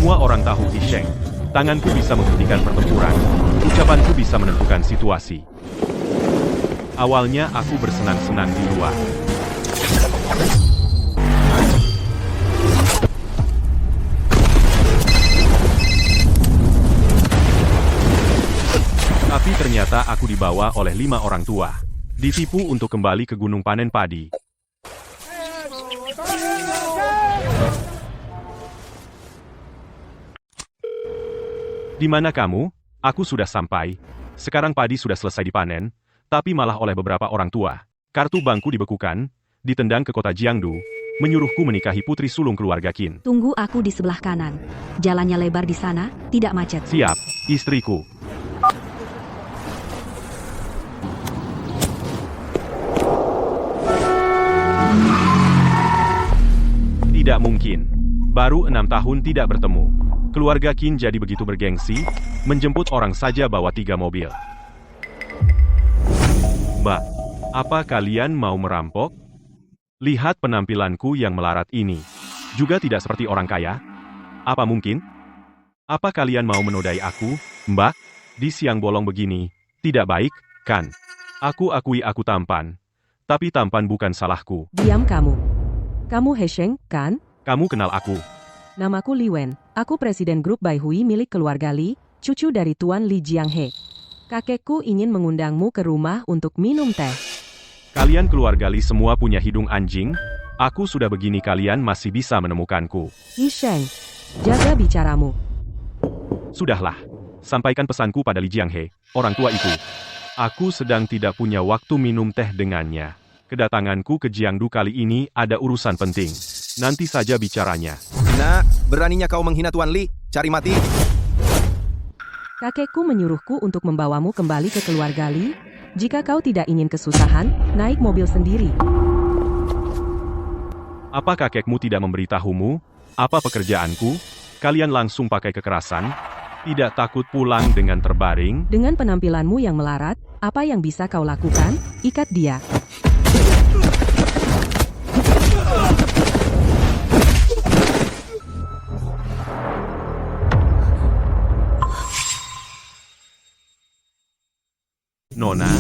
Semua orang tahu Hisheng. Tanganku bisa menghentikan pertempuran. Ucapanku bisa menentukan situasi. Awalnya aku bersenang-senang di luar. Tapi ternyata aku dibawa oleh 5 orang tua. Ditipu untuk kembali ke gunung panen padi. Di mana kamu? Aku sudah sampai. Sekarang padi sudah selesai dipanen, tapi malah oleh beberapa orang tua. Kartu bankku dibekukan, ditendang ke kota Jiangdu, menyuruhku menikahi putri sulung keluarga Qin. Tunggu aku di sebelah kanan. Jalannya lebar di sana, tidak macet. Siap, istriku. Tidak mungkin. Baru 6 tahun tidak bertemu. Keluarga Qin jadi begitu bergengsi, menjemput orang saja bawa 3 mobil. Mbak, apa kalian mau merampok? Lihat penampilanku yang melarat ini. Juga tidak seperti orang kaya. Apa mungkin? Apa kalian mau menodai aku, Mbak? Di siang bolong begini, tidak baik, kan? Aku akui aku tampan. Tapi tampan bukan salahku. Diam kamu. Kamu Hesheng, kan? Kamu kenal aku. Namaku Li Wen. Aku presiden grup Baihui milik keluarga Li, cucu dari Tuan Li Jianghe. Kakekku ingin mengundangmu ke rumah untuk minum teh. Kalian keluarga Li semua punya hidung anjing? Aku sudah begini kalian masih bisa menemukanku. Hisheng, jaga bicaramu. Sudahlah. Sampaikan pesanku pada Li Jianghe, orang tua itu. Aku sedang tidak punya waktu minum teh dengannya. Kedatanganku ke Jiangdu kali ini ada urusan penting. Nanti saja bicaranya. Nak, beraninya kau menghina Tuan Li, cari mati. Kakekku menyuruhku untuk membawamu kembali ke keluarga Li. Jika kau tidak ingin kesusahan, naik mobil sendiri. Apa kakekmu tidak memberitahumu? Apa pekerjaanku? Kalian langsung pakai kekerasan? Tidak takut pulang dengan terbaring? Dengan penampilanmu yang melarat, apa yang bisa kau lakukan? Ikat dia. Nona,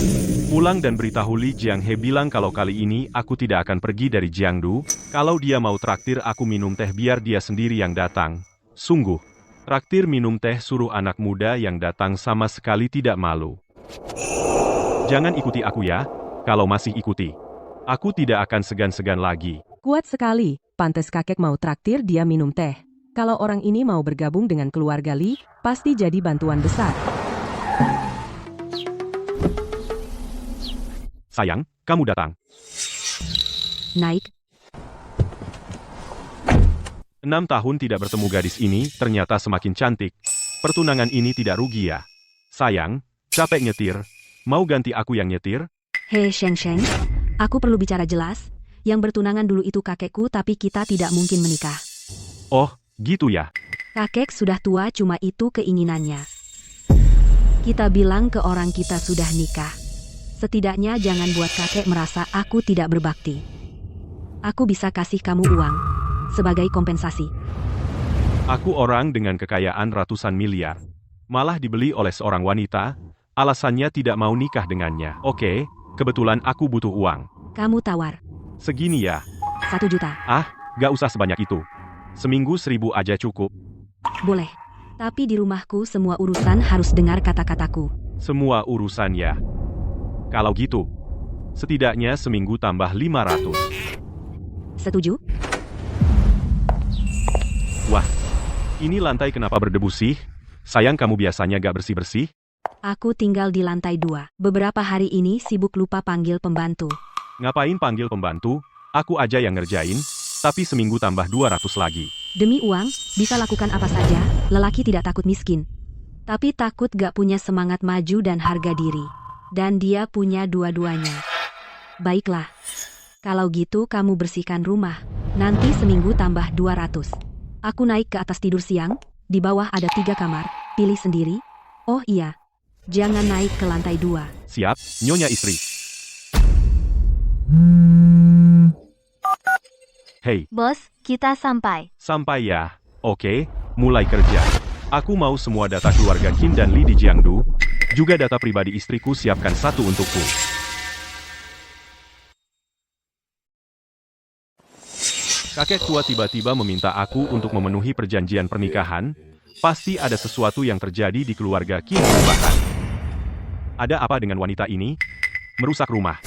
pulang dan beritahu Li Jianghe bilang kalau kali ini aku tidak akan pergi dari Jiangdu. Kalau dia mau traktir aku minum teh biar dia sendiri yang datang. Sungguh, traktir minum teh suruh anak muda yang datang sama sekali tidak malu. Jangan ikuti aku ya, kalau masih ikuti. Aku tidak akan segan-segan lagi. Kuat sekali, pantes kakek mau traktir dia minum teh. Kalau orang ini mau bergabung dengan keluarga Li, pasti jadi bantuan besar. Sayang, kamu datang. Naik. 6 tahun tidak bertemu gadis ini, ternyata semakin cantik. Pertunangan ini tidak rugi ya. Sayang, capek nyetir. Mau ganti aku yang nyetir? Hei Sheng Sheng, aku perlu bicara jelas. Yang bertunangan dulu itu kakekku tapi kita tidak mungkin menikah. Oh, gitu ya. Kakek sudah tua cuma itu keinginannya. Kita bilang ke orang kita sudah nikah. Setidaknya jangan buat kakek merasa aku tidak berbakti. Aku bisa kasih kamu uang sebagai kompensasi. Aku orang dengan kekayaan ratusan miliar. Malah dibeli oleh seorang wanita, alasannya tidak mau nikah dengannya. Oke, kebetulan aku butuh uang. Kamu tawar. Segini ya. 1 juta. Ah, gak usah sebanyak itu. Seminggu 1000 aja cukup. Boleh. Tapi di rumahku semua urusan harus dengar kata-kataku. Semua urusan ya. Kalau gitu, setidaknya seminggu tambah 500. Setuju? Wah, ini lantai kenapa berdebu sih? Sayang kamu biasanya gak bersih-bersih? Aku tinggal di lantai 2. Beberapa hari ini sibuk lupa panggil pembantu. Ngapain panggil pembantu? Aku aja yang ngerjain, tapi seminggu tambah 200 lagi. Demi uang, bisa lakukan apa saja, lelaki tidak takut miskin. Tapi takut gak punya semangat maju dan harga diri. Dan dia punya dua-duanya. Baiklah. Kalau gitu kamu bersihkan rumah. Nanti seminggu tambah 200. Aku naik ke atas tidur siang. Di bawah ada 3 kamar. Pilih sendiri. Oh iya. Jangan naik ke lantai 2. Siap, Nyonya istri. Hei, Bos, kita sampai. sampai ya. Oke, mulai kerja. Aku mau semua data keluarga Qin dan Li di Jiangdu, juga data pribadi istriku siapkan satu untukku. Kakek tua tiba-tiba meminta aku untuk memenuhi perjanjian pernikahan. Pasti ada sesuatu yang terjadi di keluarga Qin bahkan. Ada apa dengan wanita ini? Merusak rumah.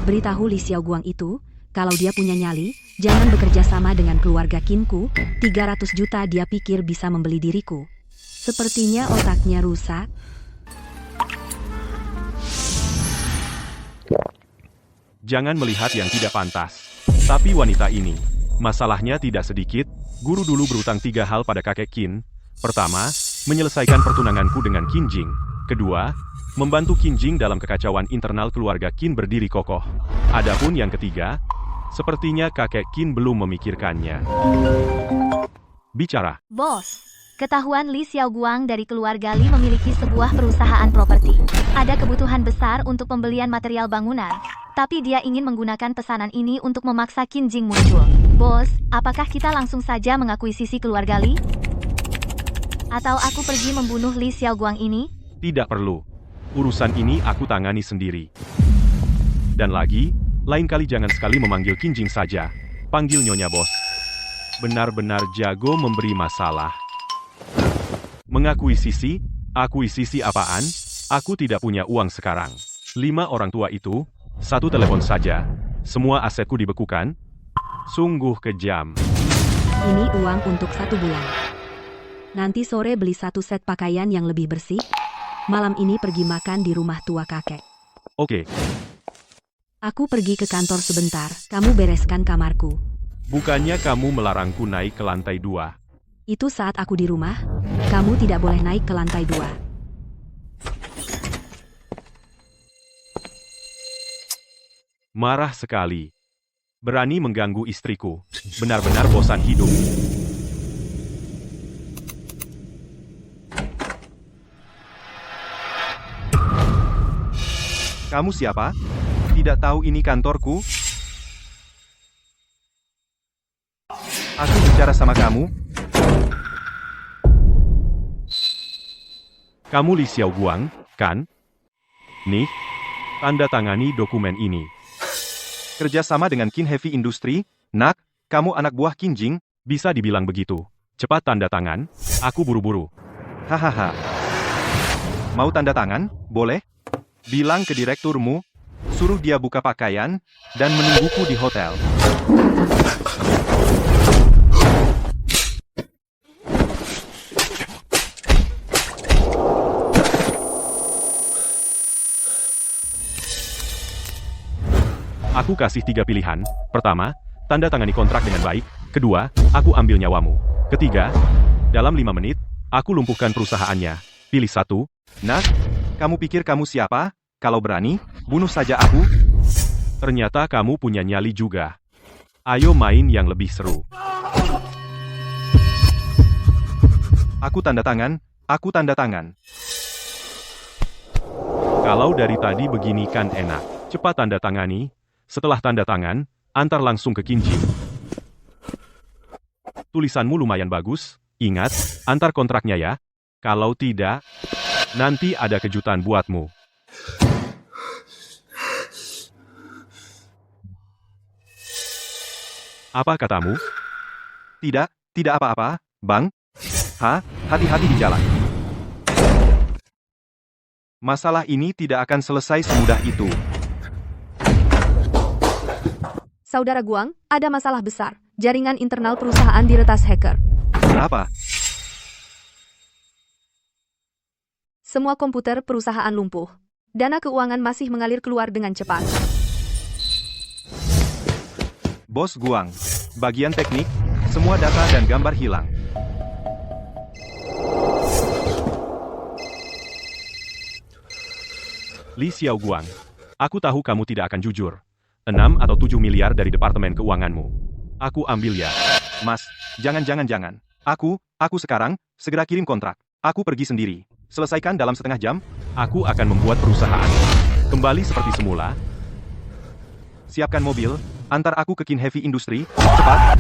Beritahu Li Xiaoguang itu, kalau dia punya nyali, jangan bekerja sama dengan keluarga Qinku. 300 juta dia pikir bisa membeli diriku. Sepertinya otaknya rusak. Jangan melihat yang tidak pantas. Tapi wanita ini, masalahnya tidak sedikit. Guru dulu berutang 3 hal pada kakek Qin. Pertama, menyelesaikan pertunanganku dengan Qin Jing. Kedua, membantu Qin Jing dalam kekacauan internal keluarga Qin berdiri kokoh. Adapun yang ketiga, sepertinya kakek Qin belum memikirkannya. Bicara. Bos, ketahuan Li Xiaoguang dari keluarga Li memiliki sebuah perusahaan properti. Ada kebutuhan besar untuk pembelian material bangunan, tapi dia ingin menggunakan pesanan ini untuk memaksa Qin Jing muncul. Bos, apakah kita langsung saja mengakuisisi keluarga Li? Atau aku pergi membunuh Li Xiaoguang ini? Tidak perlu. Urusan ini aku tangani sendiri. Dan lagi, lain kali jangan sekali memanggil Qin Jing saja. Panggil Nyonya Bos. Benar-benar jago memberi masalah. Mengakuisisi? Akuisisi apaan? Aku tidak punya uang sekarang. 5 orang tua itu, 1 telepon saja. Semua asetku dibekukan. Sungguh kejam. Ini uang untuk 1 bulan. Nanti sore beli 1 set pakaian yang lebih bersih. Malam ini pergi makan di rumah tua kakek. Oke, Aku pergi ke kantor sebentar, kamu bereskan kamarku. bukannya kamu melarangku naik ke lantai 2. Itu saat aku di rumah, kamu tidak boleh naik ke lantai 2. Marah sekali. Berani mengganggu istriku. Benar-benar bosan hidup. Kamu siapa? Tidak tahu ini kantorku? Aku bicara sama kamu. Kamu Li Xiaoguang, kan? Nih, tanda tangani dokumen ini. Kerjasama dengan Qin Heavy Industry, nak, kamu anak buah Qin Jing, bisa dibilang begitu. Cepat tanda tangan, aku buru-buru. Hahaha. Mau tanda tangan? Boleh? Bilang ke direkturmu, suruh dia buka pakaian, dan menungguku di hotel. Aku kasih 3 pilihan. Pertama, tanda tangani kontrak dengan baik. Kedua, aku ambil nyawamu. Ketiga, dalam 5 menit, aku lumpuhkan perusahaannya. Pilih satu. Nah, kamu pikir kamu siapa? Kalau berani, bunuh saja aku. Ternyata kamu punya nyali juga. Ayo main yang lebih seru. Aku tanda tangan, aku tanda tangan. Kalau dari tadi begini kan enak. Cepat tanda tangani. Setelah tanda tangan, antar langsung ke Qin Jing. Tulisanmu lumayan bagus. Ingat, antar kontraknya ya. Kalau tidak, nanti ada kejutan buatmu. Apa katamu? Tidak, tidak apa-apa, Bang. Hati-hati di jalan. Masalah ini tidak akan selesai semudah itu. Saudara Guang, ada masalah besar. Jaringan internal perusahaan diretas hacker. Apa? Semua komputer perusahaan lumpuh. Dana keuangan masih mengalir keluar dengan cepat. Bos Guang, bagian teknik, semua data dan gambar hilang. Li Xiaoguang, aku tahu kamu tidak akan jujur. 6 atau 7 miliar dari departemen keuanganmu. Aku ambil ya. Mas, jangan. Aku sekarang, segera kirim kontrak. Aku pergi sendiri. Selesaikan dalam setengah jam, aku akan membuat perusahaan kembali seperti semula. Siapkan mobil, Antar aku ke Kin Heavy Industry, cepat.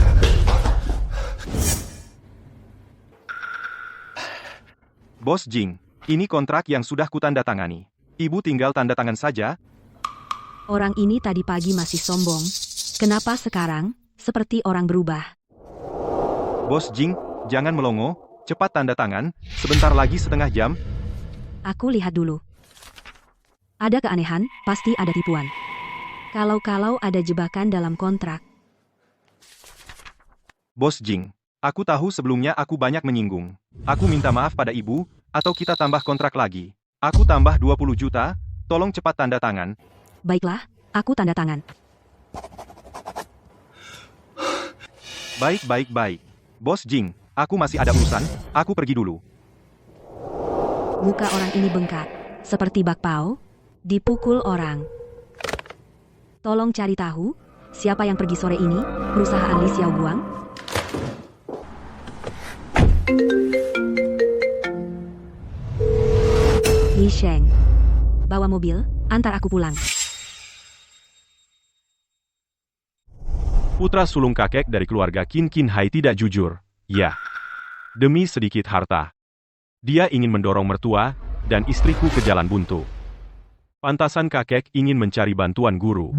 Bos Jing, ini kontrak yang sudah kutandatangani. Ibu tinggal tanda tangan saja. Orang ini tadi pagi masih sombong. Kenapa sekarang, seperti orang berubah? Bos Jing, jangan melongo. Cepat tanda tangan, sebentar lagi setengah jam. Aku lihat dulu. Ada keanehan, pasti ada tipuan. Kalau ada jebakan dalam kontrak. Bos Jing, aku tahu sebelumnya aku banyak menyinggung. Aku minta maaf pada ibu, atau kita tambah kontrak lagi. Aku tambah 20 juta, tolong cepat tanda tangan. Baiklah, aku tanda tangan. Baik. Bos Jing, aku masih ada urusan, aku pergi dulu. Muka orang ini bengkak, seperti bakpao, dipukul orang. Tolong cari tahu, siapa yang pergi sore ini, perusahaan Li Xiaoguang? Li Sheng, bawa mobil, antar aku pulang. Putra sulung kakek dari keluarga Qin Hai tidak jujur. Ya. Demi sedikit harta. Dia ingin mendorong mertua dan istriku ke jalan buntu. Pantasan kakek ingin mencari bantuan guru.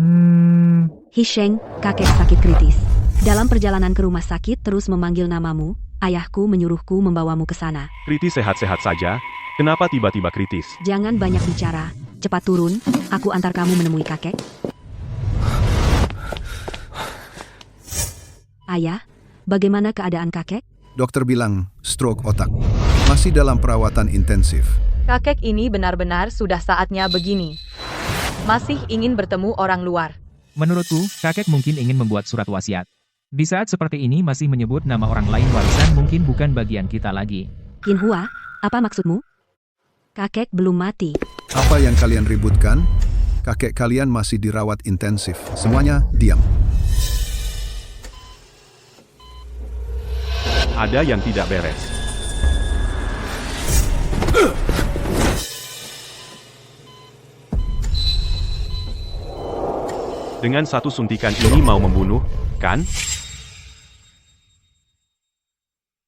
Hisheng, kakek sakit kritis. Dalam perjalanan ke rumah sakit terus memanggil namamu, ayahku menyuruhku membawamu ke sana. Kritis sehat-sehat saja, kenapa tiba-tiba kritis? Jangan banyak bicara, cepat turun, aku antar kamu menemui kakek. Ayah, bagaimana keadaan kakek? Dokter bilang stroke otak. Masih dalam perawatan intensif. Kakek ini benar-benar sudah saatnya begini. Masih ingin bertemu orang luar. Menurutku, kakek mungkin ingin membuat surat wasiat. Di saat seperti ini masih menyebut nama orang lain warisan mungkin bukan bagian kita lagi. Qinhua, apa maksudmu? Kakek belum mati. Apa yang kalian ributkan? Kakek kalian masih dirawat intensif. Semuanya diam. Ada yang tidak beres. Dengan satu suntikan ini mau membunuh, kan?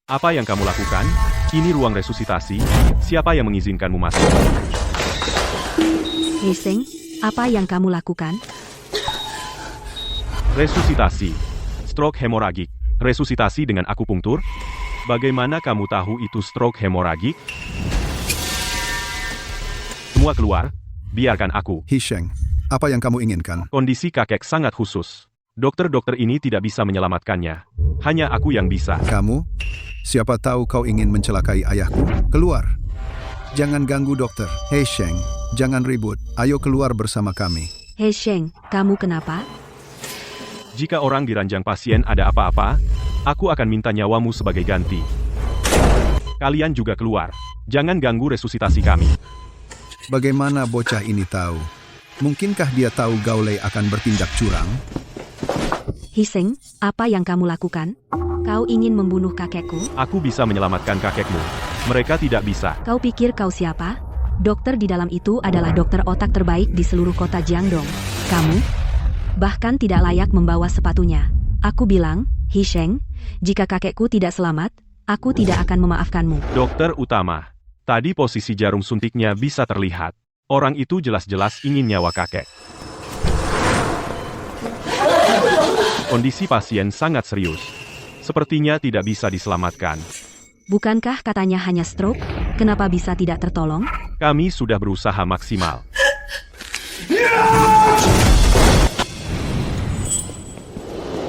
Apa yang kamu lakukan? Ini ruang resusitasi. Siapa yang mengizinkanmu masuk? Hisheng, apa yang kamu lakukan? Resusitasi. Stroke hemoragik. Resusitasi dengan akupunktur? Bagaimana kamu tahu itu stroke hemoragik? Semua keluar, biarkan aku. Hisheng, apa yang kamu inginkan? Kondisi kakek sangat khusus. Dokter-dokter ini tidak bisa menyelamatkannya. Hanya aku yang bisa. Kamu? Siapa tahu kau ingin mencelakai ayahku? Keluar. Jangan ganggu dokter. Hisheng, jangan ribut. Ayo keluar bersama kami. Hisheng, kamu kenapa? Jika orang di ranjang pasien ada apa-apa, aku akan minta nyawamu sebagai ganti. Kalian juga keluar. Jangan ganggu resusitasi kami. Bagaimana bocah ini tahu? Mungkinkah dia tahu Gaolei akan bertindak curang? Hisheng, apa yang kamu lakukan? Kau ingin membunuh kakekku? Aku bisa menyelamatkan kakekmu. Mereka tidak bisa. Kau pikir kau siapa? Dokter di dalam itu adalah dokter otak terbaik di seluruh kota Jiangdong. Kamu? Bahkan tidak layak membawa sepatunya. Aku bilang, Hisheng, jika kakekku tidak selamat, aku tidak akan memaafkanmu. Dokter utama. Tadi posisi jarum suntiknya bisa terlihat. Orang itu jelas-jelas ingin nyawa kakek. Kondisi pasien sangat serius. Sepertinya tidak bisa diselamatkan. Bukankah katanya hanya stroke? Kenapa bisa tidak tertolong? Kami sudah berusaha maksimal.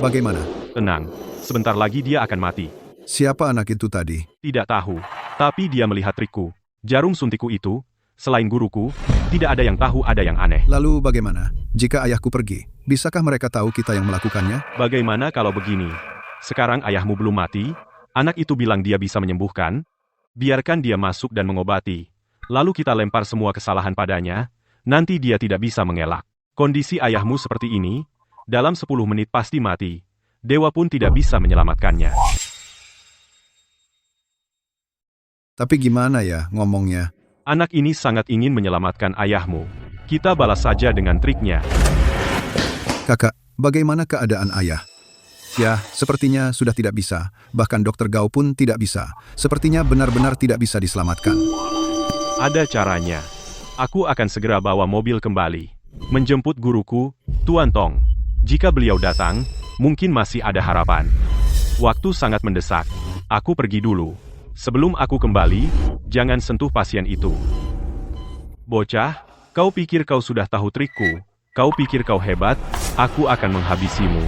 Bagaimana? Tenang, sebentar lagi dia akan mati. Siapa anak itu tadi? Tidak tahu, tapi dia melihat trikku. Jarum suntikku itu, selain guruku, tidak ada yang tahu ada yang aneh. Lalu bagaimana? Jika ayahku pergi, bisakah mereka tahu kita yang melakukannya? Bagaimana kalau begini? Sekarang ayahmu belum mati, anak itu bilang dia bisa menyembuhkan. Biarkan dia masuk dan mengobati. Lalu kita lempar semua kesalahan padanya, nanti dia tidak bisa mengelak. Kondisi ayahmu seperti ini, dalam 10 menit pasti mati. Dewa pun tidak bisa menyelamatkannya. Tapi gimana ya ngomongnya? Anak ini sangat ingin menyelamatkan ayahmu. Kita balas saja dengan triknya. Kakak, bagaimana keadaan ayah? Ya, sepertinya sudah tidak bisa. Bahkan Dokter Gao pun tidak bisa. Sepertinya benar-benar tidak bisa diselamatkan. Ada caranya. Aku akan segera bawa mobil kembali. Menjemput guruku, Tuan Tong. Jika beliau datang, mungkin masih ada harapan. Waktu sangat mendesak. Aku pergi dulu. Sebelum aku kembali, jangan sentuh pasien itu. Bocah, kau pikir kau sudah tahu trikku? Kau pikir kau hebat? Aku akan menghabisimu.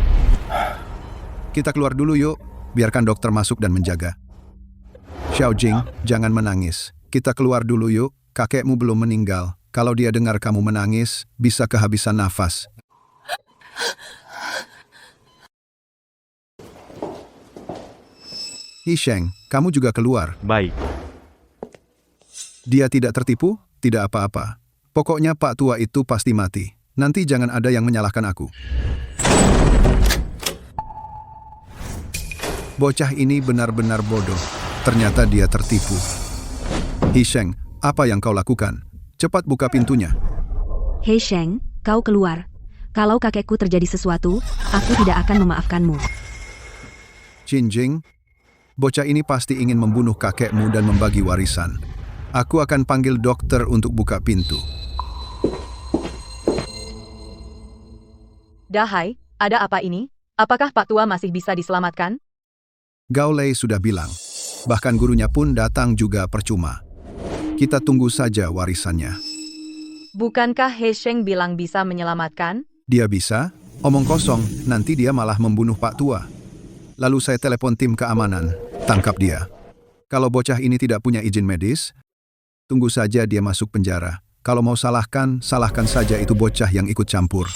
Kita keluar dulu yuk. Biarkan dokter masuk dan menjaga. Xiao Jing, jangan menangis. Kita keluar dulu yuk. Kakekmu belum meninggal. Kalau dia dengar kamu menangis, bisa kehabisan nafas. Hisheng, kamu juga keluar. Baik. Dia tidak tertipu? Tidak apa-apa. Pokoknya Pak Tua itu pasti mati. Nanti jangan ada yang menyalahkan aku. Bocah ini benar-benar bodoh. Ternyata dia tertipu. Hisheng, apa yang kau lakukan? Cepat buka pintunya. Hei Sheng, kau keluar. Kalau kakekku terjadi sesuatu, aku tidak akan memaafkanmu. Qin Jing, bocah ini pasti ingin membunuh kakekmu dan membagi warisan. Aku akan panggil dokter untuk buka pintu. Dahai, ada apa ini? Apakah Pak Tua masih bisa diselamatkan? Gao Lei sudah bilang. Bahkan gurunya pun datang juga percuma. Kita tunggu saja warisannya. Bukankah He Sheng bilang bisa menyelamatkan? Dia bisa? Omong kosong, nanti dia malah membunuh Pak Tua. Lalu saya telepon tim keamanan, tangkap dia. Kalau bocah ini tidak punya izin medis, tunggu saja dia masuk penjara. Kalau mau salahkan, salahkan saja itu bocah yang ikut campur.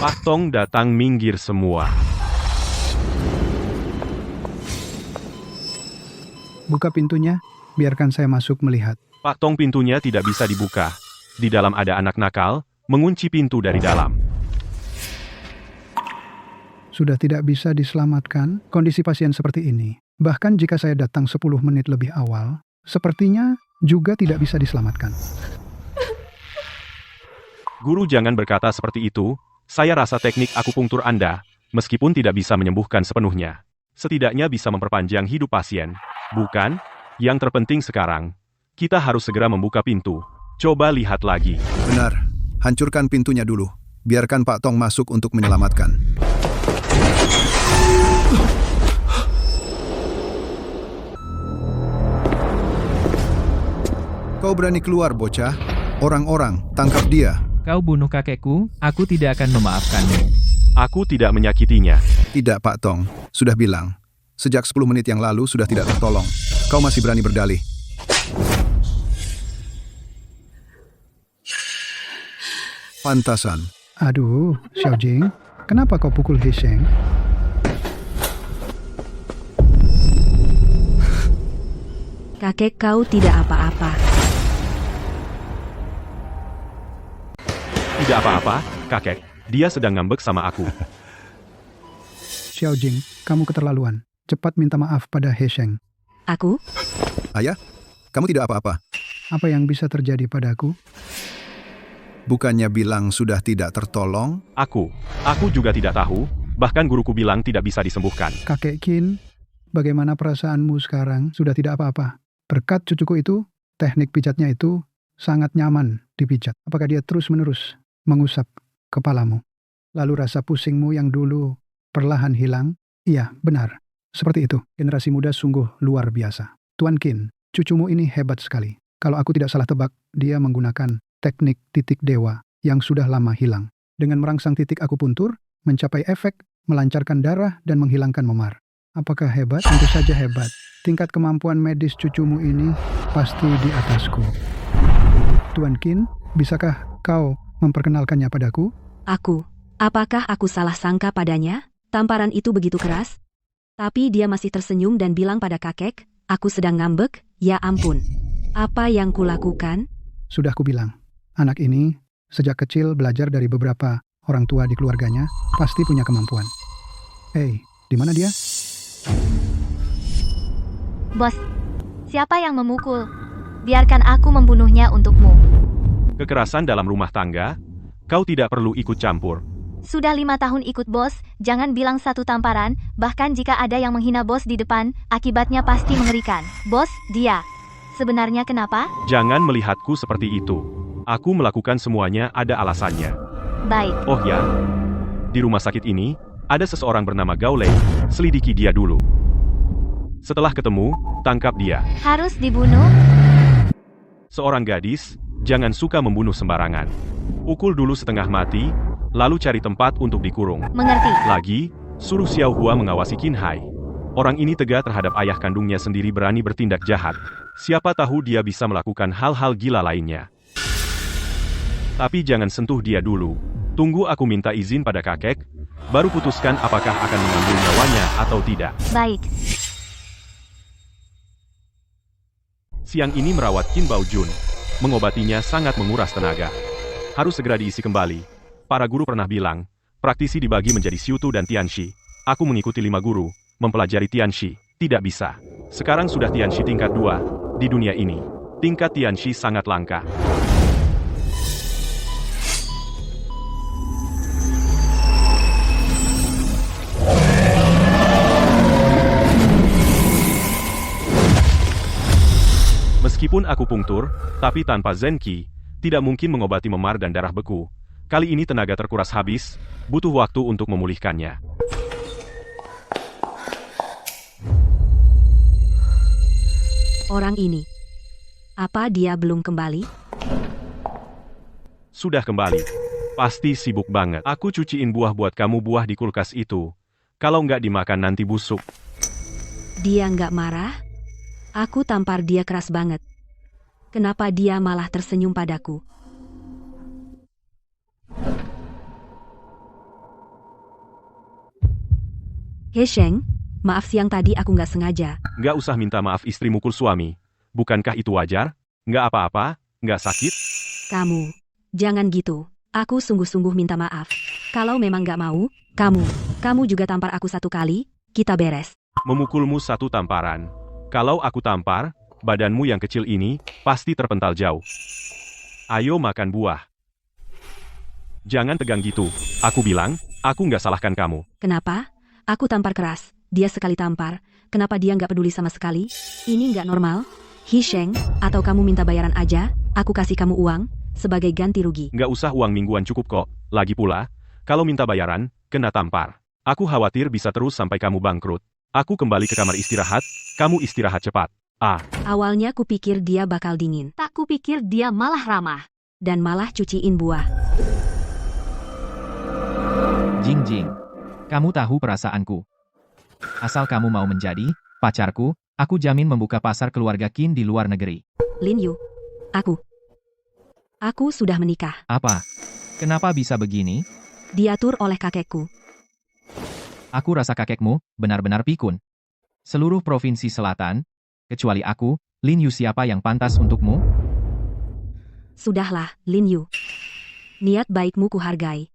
Pak Tong datang minggir semua. Buka pintunya, biarkan saya masuk melihat. Pak Tong pintunya tidak bisa dibuka. Di dalam ada anak nakal, mengunci pintu dari dalam. Sudah tidak bisa diselamatkan kondisi pasien seperti ini. Bahkan jika saya datang 10 menit lebih awal, sepertinya juga tidak bisa diselamatkan. Guru jangan berkata seperti itu. Saya rasa teknik akupunktur Anda, meskipun tidak bisa menyembuhkan sepenuhnya, setidaknya bisa memperpanjang hidup pasien. Bukan? Yang terpenting sekarang, kita harus segera membuka pintu. Coba lihat lagi. Benar, hancurkan pintunya dulu. Biarkan Pak Tong masuk untuk menyelamatkan. Kau berani keluar, bocah? Orang-orang, tangkap dia. Kau bunuh kakekku, aku tidak akan memaafkanmu. Aku tidak menyakitinya. Tidak, Pak Tong. Sudah bilang. Sejak 10 menit yang lalu sudah tidak tertolong. Kau masih berani berdalih. Pantasan. Aduh, Xiao Jing, kenapa kau pukul He Sheng? Kakek kau tidak apa-apa. Tidak apa-apa, kakek. Dia sedang ngambek sama aku. Xiao Jing, kamu keterlaluan. Cepat minta maaf pada He Sheng. Aku? Ayah, kamu tidak apa-apa. Apa yang bisa terjadi padaku? Bukannya bilang sudah tidak tertolong? Aku juga tidak tahu. Bahkan guruku bilang tidak bisa disembuhkan. Kakek Qin, bagaimana perasaanmu sekarang? Sudah tidak apa-apa. Berkat cucuku itu, teknik pijatnya itu sangat nyaman dipijat. Apakah dia terus-menerus mengusap kepalamu? Lalu rasa pusingmu yang dulu perlahan hilang? Iya, benar. Seperti itu. Generasi muda sungguh luar biasa. Tuan Qin, cucumu ini hebat sekali. Kalau aku tidak salah tebak, dia menggunakan teknik titik dewa yang sudah lama hilang. Dengan merangsang titik akupuntur, mencapai efek, melancarkan darah, dan menghilangkan memar. Apakah hebat? Tentu saja hebat. Tingkat kemampuan medis cucumu ini pasti di atasku. Tuan Qin, bisakah kau memperkenalkannya padaku? Aku. Apakah aku salah sangka padanya? Tamparan itu begitu keras? Tapi dia masih tersenyum dan bilang pada kakek, aku sedang ngambek, ya ampun. Apa yang kulakukan? Sudah kubilang, Anak ini sejak kecil belajar dari beberapa orang tua di keluarganya, pasti punya kemampuan. Hei, di mana dia? Bos, siapa yang memukul? Biarkan aku membunuhnya untukmu. Kekerasan dalam rumah tangga? Kau tidak perlu ikut campur. Sudah 5 tahun ikut bos, jangan bilang satu tamparan, bahkan jika ada yang menghina bos di depan, akibatnya pasti mengerikan. Bos, dia. Sebenarnya kenapa? Jangan melihatku seperti itu. Aku melakukan semuanya ada alasannya. Baik. Oh ya, di rumah sakit ini, ada seseorang bernama Gaulei, selidiki dia dulu. Setelah ketemu, tangkap dia. Harus dibunuh? Seorang gadis, jangan suka membunuh sembarangan. Pukul dulu setengah mati, lalu cari tempat untuk dikurung. Mengerti. Lagi, suruh Xiao Hua mengawasi Qin Hai. Orang ini tegar terhadap ayah kandungnya sendiri berani bertindak jahat. Siapa tahu dia bisa melakukan hal-hal gila lainnya. Tapi jangan sentuh dia dulu. Tunggu aku minta izin pada kakek, baru putuskan apakah akan mengambil nyawanya atau tidak. Baik. Siang ini merawat Qin Baojun. Mengobatinya sangat menguras tenaga. Harus segera diisi kembali. Para guru pernah bilang, praktisi dibagi menjadi Xiutu dan Tianxi. Aku mengikuti 5 guru, mempelajari Tianxi. Tidak bisa. Sekarang sudah Tianxi tingkat 2. Di dunia ini, tingkat Tianxi sangat langka. Meskipun aku pungtur, tapi tanpa Zenki, tidak mungkin mengobati memar dan darah beku. Kali ini tenaga terkuras habis, butuh waktu untuk memulihkannya. Orang ini. Apa dia belum kembali? Sudah kembali. Pasti sibuk banget. Aku cuciin buah buat kamu buah di kulkas itu. Kalau nggak dimakan nanti busuk. Dia nggak marah? Aku tampar dia keras banget. Kenapa dia malah tersenyum padaku? He Sheng, maaf siang tadi aku nggak sengaja. Nggak usah minta maaf istri mukul suami. Bukankah itu wajar? Nggak apa-apa, nggak sakit? Kamu, jangan gitu. Aku sungguh-sungguh minta maaf. Kalau memang nggak mau, kamu juga tampar aku 1 kali, kita beres. Memukulmu 1 tamparan. Kalau aku tampar, badanmu yang kecil ini pasti terpental jauh. Ayo makan buah. Jangan tegang gitu. Aku bilang, aku nggak salahkan kamu. Kenapa? Aku tampar keras. Dia sekali tampar. Kenapa dia nggak peduli sama sekali? Ini nggak normal. He Sheng, atau kamu minta bayaran aja, aku kasih kamu uang, sebagai ganti rugi. Nggak usah uang mingguan cukup kok. Lagi pula, kalau minta bayaran, kena tampar. Aku khawatir bisa terus sampai kamu bangkrut. Aku kembali ke kamar istirahat, kamu istirahat cepat. Awalnya kupikir dia bakal dingin. Tak kupikir dia malah ramah. Dan malah cuciin buah. Jing Jing. Kamu tahu perasaanku. Asal kamu mau menjadi pacarku, aku jamin membuka pasar keluarga Qin di luar negeri. Lin Yu. Aku sudah menikah. Apa? Kenapa bisa begini? Diatur oleh kakekku. Aku rasa kakekmu benar-benar pikun. Seluruh provinsi selatan, kecuali aku, Lin Yu siapa yang pantas untukmu? Sudahlah, Lin Yu. Niat baikmu kuhargai.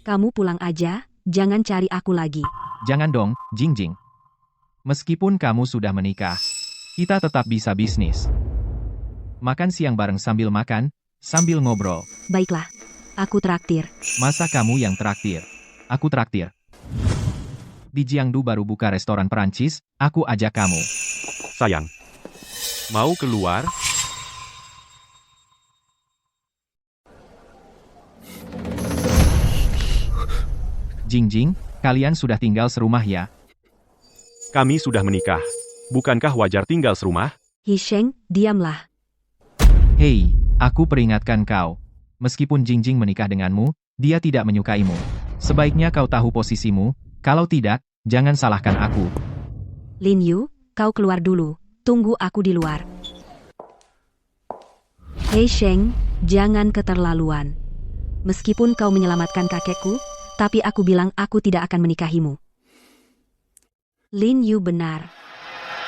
Kamu pulang aja, jangan cari aku lagi. Jangan dong, Jing Jing. Meskipun kamu sudah menikah, kita tetap bisa bisnis. Makan siang bareng sambil makan, sambil ngobrol. Baiklah, aku traktir. Masa kamu yang traktir? Aku traktir. Di Jiangdu baru buka restoran Perancis, aku ajak kamu. Sayang. Mau keluar? Jing Jing, kalian sudah tinggal serumah ya? Kami sudah menikah. Bukankah wajar tinggal serumah? He Sheng, diamlah. Hei, aku peringatkan kau. Meskipun Jing Jing menikah denganmu, dia tidak menyukaimu. Sebaiknya kau tahu posisimu, kalau tidak, jangan salahkan aku. Lin Yu, kau keluar dulu. Tunggu aku di luar. He Sheng, jangan keterlaluan. Meskipun kau menyelamatkan kakekku, tapi aku bilang aku tidak akan menikahimu. Lin Yu benar.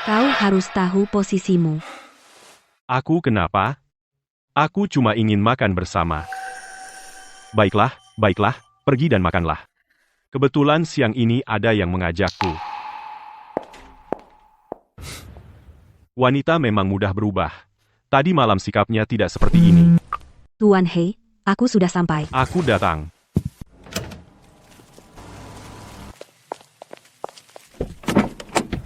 Kau harus tahu posisimu. Aku kenapa? Aku cuma ingin makan bersama. Baiklah, baiklah, pergi dan makanlah. Kebetulan siang ini ada yang mengajakku. Wanita memang mudah berubah. Tadi malam sikapnya tidak seperti ini. Tuan He, aku sudah sampai. Aku datang.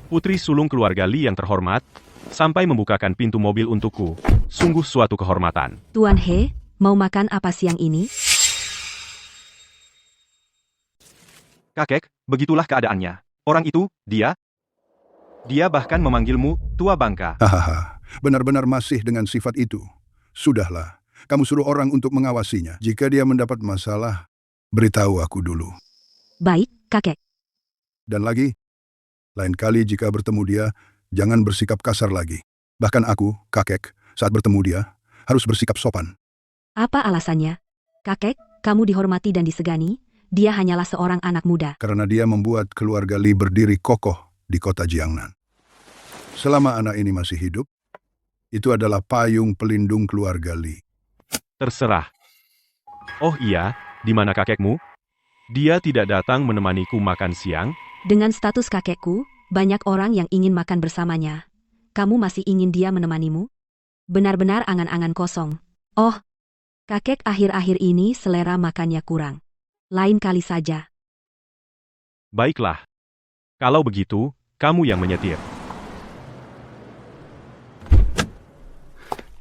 Putri sulung keluarga Li yang terhormat, sampai membukakan pintu mobil untukku. Sungguh suatu kehormatan. Tuan He, mau makan apa siang ini? Kakek, begitulah keadaannya. Orang itu, dia bahkan memanggilmu tua bangka. Hahaha, benar-benar masih dengan sifat itu. Sudahlah, kamu suruh orang untuk mengawasinya. Jika dia mendapat masalah, beritahu aku dulu. Baik, kakek. Dan lagi, lain kali jika bertemu dia, jangan bersikap kasar lagi. Bahkan aku, kakek, saat bertemu dia, harus bersikap sopan. Apa alasannya? Kakek, kamu dihormati dan disegani, dia hanyalah seorang anak muda. Karena dia membuat keluarga Li berdiri kokoh di kota Jiangnan. Selama anak ini masih hidup, itu adalah payung pelindung keluarga Li. Terserah. Oh iya, di mana kakekmu? Dia tidak datang menemaniku makan siang? Dengan status kakekku, banyak orang yang ingin makan bersamanya. Kamu masih ingin dia menemanimu? Benar-benar angan-angan kosong. Oh, kakek akhir-akhir ini selera makannya kurang. Lain kali saja. Baiklah. Kalau begitu, kamu yang menyetir.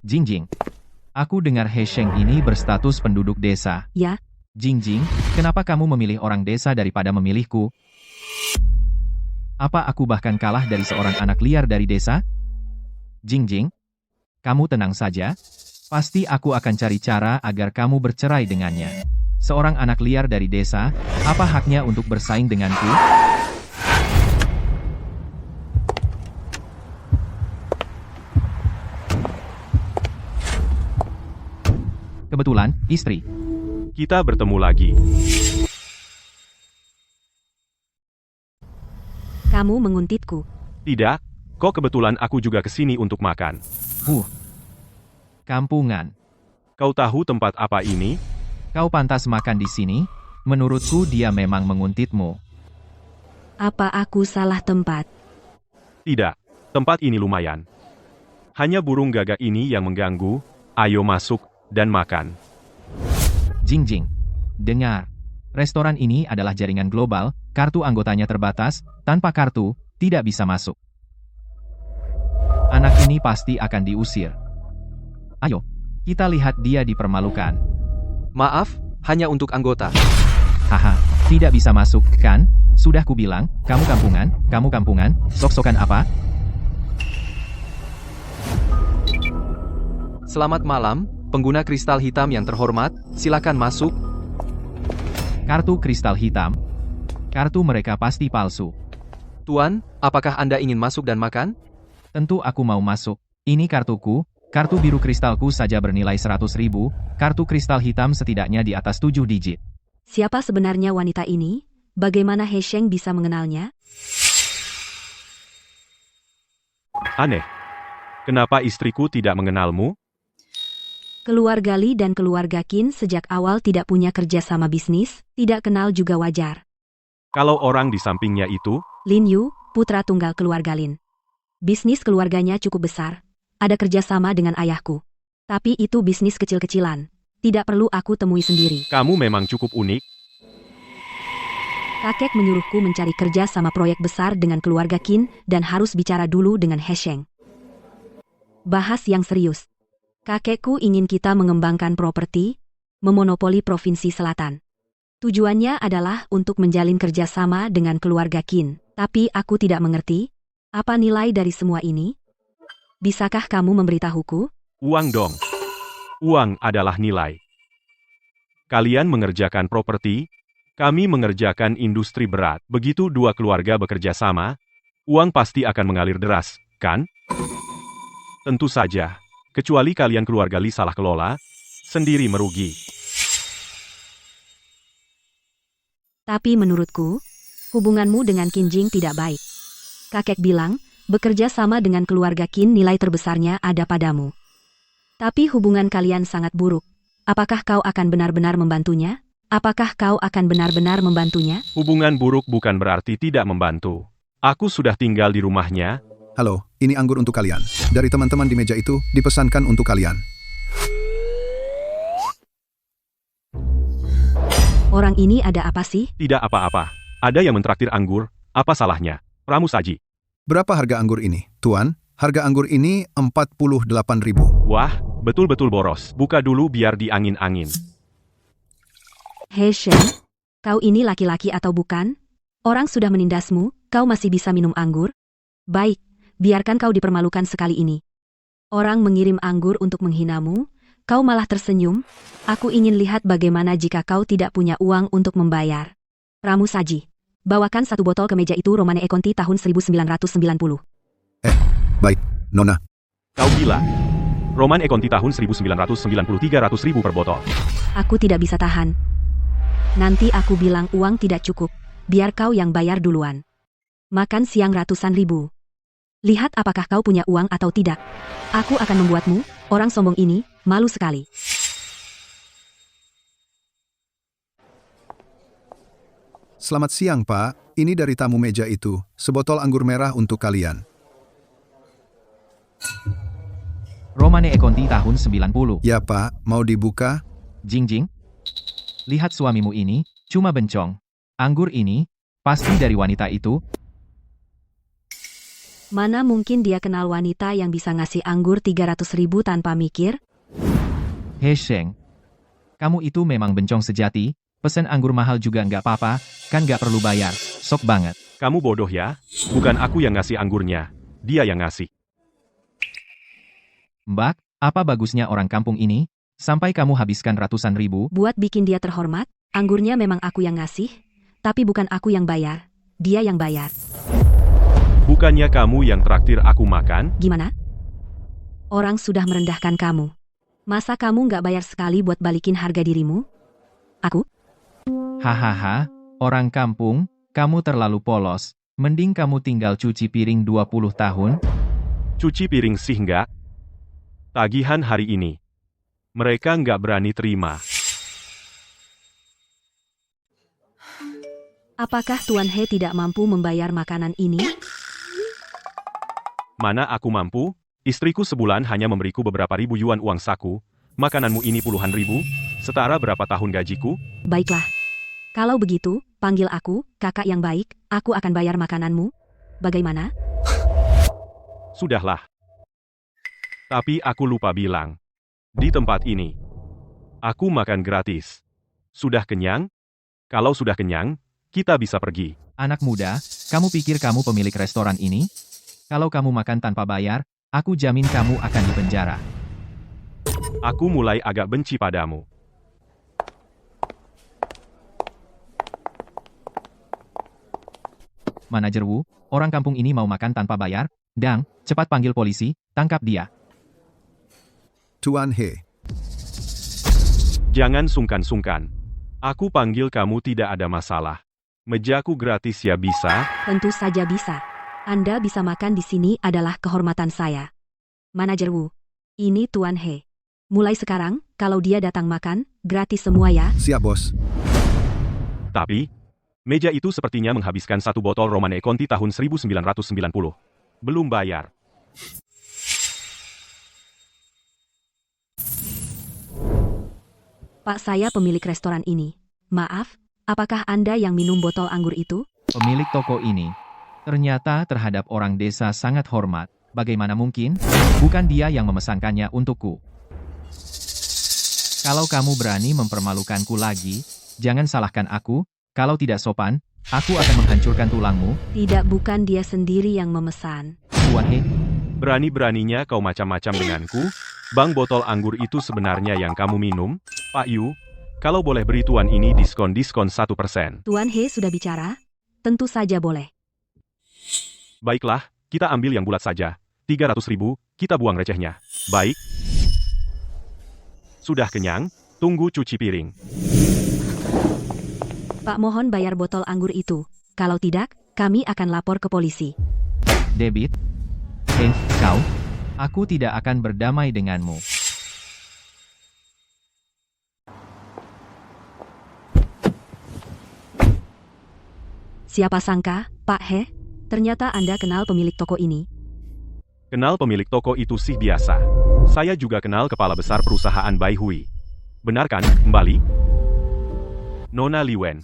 Jingjing. Aku dengar He Sheng ini berstatus penduduk desa. Ya, Jingjing, kenapa kamu memilih orang desa daripada memilihku? Apa aku bahkan kalah dari seorang anak liar dari desa? Jingjing, kamu tenang saja. Pasti aku akan cari cara agar kamu bercerai dengannya. Seorang anak liar dari desa, apa haknya untuk bersaing denganku? Kebetulan, istri. Kita bertemu lagi. kamu menguntitku. Tidak, kok kebetulan aku juga kesini untuk makan. Kampungan. Kau tahu tempat apa ini? Kau pantas makan di sini? Menurutku dia memang menguntitmu. Apa aku salah tempat? Tidak, tempat ini lumayan. Hanya burung gagak ini yang mengganggu. Ayo masuk dan makan. Jingjing. Dengar. Restoran ini adalah jaringan global, kartu anggotanya terbatas, tanpa kartu, tidak bisa masuk. Anak ini pasti akan diusir. Ayo, kita lihat dia dipermalukan. Maaf, hanya untuk anggota. Haha, tidak bisa masuk, kan? Sudah kubilang, kamu kampungan, sok-sokan apa? Selamat malam, pengguna kristal hitam yang terhormat, silakan masuk. Kartu kristal hitam. Kartu mereka pasti palsu. Tuan, apakah Anda ingin masuk dan makan? Tentu aku mau masuk. Ini kartuku, kartu biru kristalku saja bernilai 100.000, kartu kristal hitam setidaknya di atas 7 digit. Siapa sebenarnya wanita ini? Bagaimana He Sheng bisa mengenalnya? Aneh. Kenapa istriku tidak mengenalmu? Keluarga Li dan keluarga Qin sejak awal tidak punya kerja sama bisnis, tidak kenal juga wajar. Kalau orang di sampingnya itu, Lin Yu, putra tunggal keluarga Lin. Bisnis keluarganya cukup besar. Ada kerjasama dengan ayahku. Tapi itu bisnis kecil-kecilan. Tidak perlu aku temui sendiri. kamu memang cukup unik. Kakek menyuruhku mencari kerja sama proyek besar dengan keluarga Qin dan harus bicara dulu dengan He Sheng. Bahas yang serius. Kakekku ingin kita mengembangkan properti, memonopoli Provinsi Selatan. Tujuannya adalah untuk menjalin kerjasama dengan keluarga Qin. Tapi aku tidak mengerti, apa nilai dari semua ini? Bisakah kamu memberitahuku? Uang dong. Uang adalah nilai. Kalian mengerjakan properti, kami mengerjakan industri berat. Begitu dua keluarga bekerja sama, uang pasti akan mengalir deras, kan? Tentu saja. Kecuali kalian keluarga Li salah kelola, sendiri merugi. Tapi menurutku, hubunganmu dengan Qin Jing tidak baik. Kakek bilang, bekerja sama dengan keluarga Qin nilai terbesarnya ada padamu. Tapi hubungan kalian sangat buruk. Apakah kau akan benar-benar membantunya? Apakah kau akan benar-benar membantunya? Hubungan buruk bukan berarti tidak membantu. Aku sudah tinggal di rumahnya. Halo, ini anggur untuk kalian. Dari teman-teman di meja itu, dipesankan untuk kalian. Orang ini ada apa sih? Tidak apa-apa. Ada yang mentraktir anggur. Apa salahnya? Pramusaji. Berapa harga anggur ini, Tuan? Harga anggur ini 48.000. Wah, betul-betul boros. Buka dulu biar diangin-angin. Hei Shen, kau ini laki-laki atau bukan? Orang sudah menindasmu, kau masih bisa minum anggur? Baik, biarkan kau dipermalukan sekali ini. Orang mengirim anggur untuk menghinamu, kau malah tersenyum. Aku ingin lihat bagaimana jika kau tidak punya uang untuk membayar. Pramusaji, bawakan 1 botol ke meja itu Romane e Conti tahun 1990. Baik, Nona. Kau gila. Roman e Conti tahun 1990 300.000 per botol. Aku tidak bisa tahan. Nanti aku bilang uang tidak cukup. Biar kau yang bayar duluan. Makan siang ratusan ribu. Lihat apakah kau punya uang atau tidak. Aku akan membuatmu, orang sombong ini, malu sekali. Selamat siang, Pak. Ini dari tamu meja itu. Sebotol anggur merah untuk kalian. Romane e Conti tahun 90. Ya, Pak. Mau dibuka? Jing Jing. Lihat suamimu ini, cuma bencong. Anggur ini, pasti dari wanita itu. Mana mungkin dia kenal wanita yang bisa ngasih anggur 300.000 tanpa mikir? Hei Sheng. Kamu itu memang bencong sejati. Pesen anggur mahal juga nggak apa-apa, kan nggak perlu bayar. Sok banget. Kamu bodoh ya? Bukan aku yang ngasih anggurnya. Dia yang ngasih. Mbak, apa bagusnya orang kampung ini? Sampai kamu habiskan ratusan ribu? Buat bikin dia terhormat, anggurnya memang aku yang ngasih. Tapi bukan aku yang bayar. Dia yang bayar. Bukannya kamu yang traktir aku makan? Gimana? Orang sudah merendahkan kamu. Masa kamu nggak bayar sekali buat balikin harga dirimu? Aku? Hahaha, orang kampung, kamu terlalu polos. Mending kamu tinggal cuci piring 20 tahun. Cuci piring sih nggak? Tagihan hari ini. Mereka nggak berani terima. Apakah Tuan He tidak mampu membayar makanan ini? Mana aku mampu? Istriku sebulan hanya memberiku beberapa ribu yuan uang saku. Makananmu ini puluhan ribu? Setara berapa tahun gajiku? Baiklah. Kalau begitu, panggil aku, kakak yang baik, aku akan bayar makananmu. Bagaimana? Sudahlah. Tapi aku lupa bilang. Di tempat ini, aku makan gratis. Sudah kenyang? Kalau sudah kenyang, kita bisa pergi. Anak muda, kamu pikir kamu pemilik restoran ini? Kalau kamu makan tanpa bayar, aku jamin kamu akan dipenjara. Aku mulai agak benci padamu. Manajer Wu, orang kampung ini mau makan tanpa bayar. Dang, cepat panggil polisi, tangkap dia. Tuan He. Jangan sungkan-sungkan. Aku panggil kamu tidak ada masalah. Mejaku gratis ya bisa? Tentu saja bisa. Anda bisa makan di sini adalah kehormatan saya. Manajer Wu, ini Tuan He. Mulai sekarang, kalau dia datang makan, gratis semua ya. Siap, Bos. Tapi, meja itu sepertinya menghabiskan 1 botol Romane Conti tahun 1990. Belum bayar. Pak, saya pemilik restoran ini. Maaf, apakah Anda yang minum botol anggur itu? Pemilik toko ini. Ternyata terhadap orang desa sangat hormat. Bagaimana mungkin? Bukan dia yang memesankannya untukku. Kalau kamu berani mempermalukanku lagi, jangan salahkan aku. Kalau tidak sopan, aku akan menghancurkan tulangmu. Tidak, bukan dia sendiri yang memesan. Tuan He, Berani-beraninya kau macam-macam denganku? Bang, botol anggur itu sebenarnya yang kamu minum? Pak Yu, kalau boleh beri tuan ini diskon 1%. Tuan He sudah bicara? Tentu saja boleh. Baiklah, kita ambil yang bulat saja. 300.000, kita buang recehnya. Baik. Sudah kenyang? Tunggu cuci piring. Pak, mohon bayar botol anggur itu. Kalau tidak, kami akan lapor ke polisi. Debit. Kau. Aku tidak akan berdamai denganmu. Siapa sangka, Pak He, ternyata Anda kenal pemilik toko ini. Kenal pemilik toko itu sih biasa. Saya juga kenal kepala besar perusahaan Bai Hui. Benar kan, Mbali? Nona Li Wen.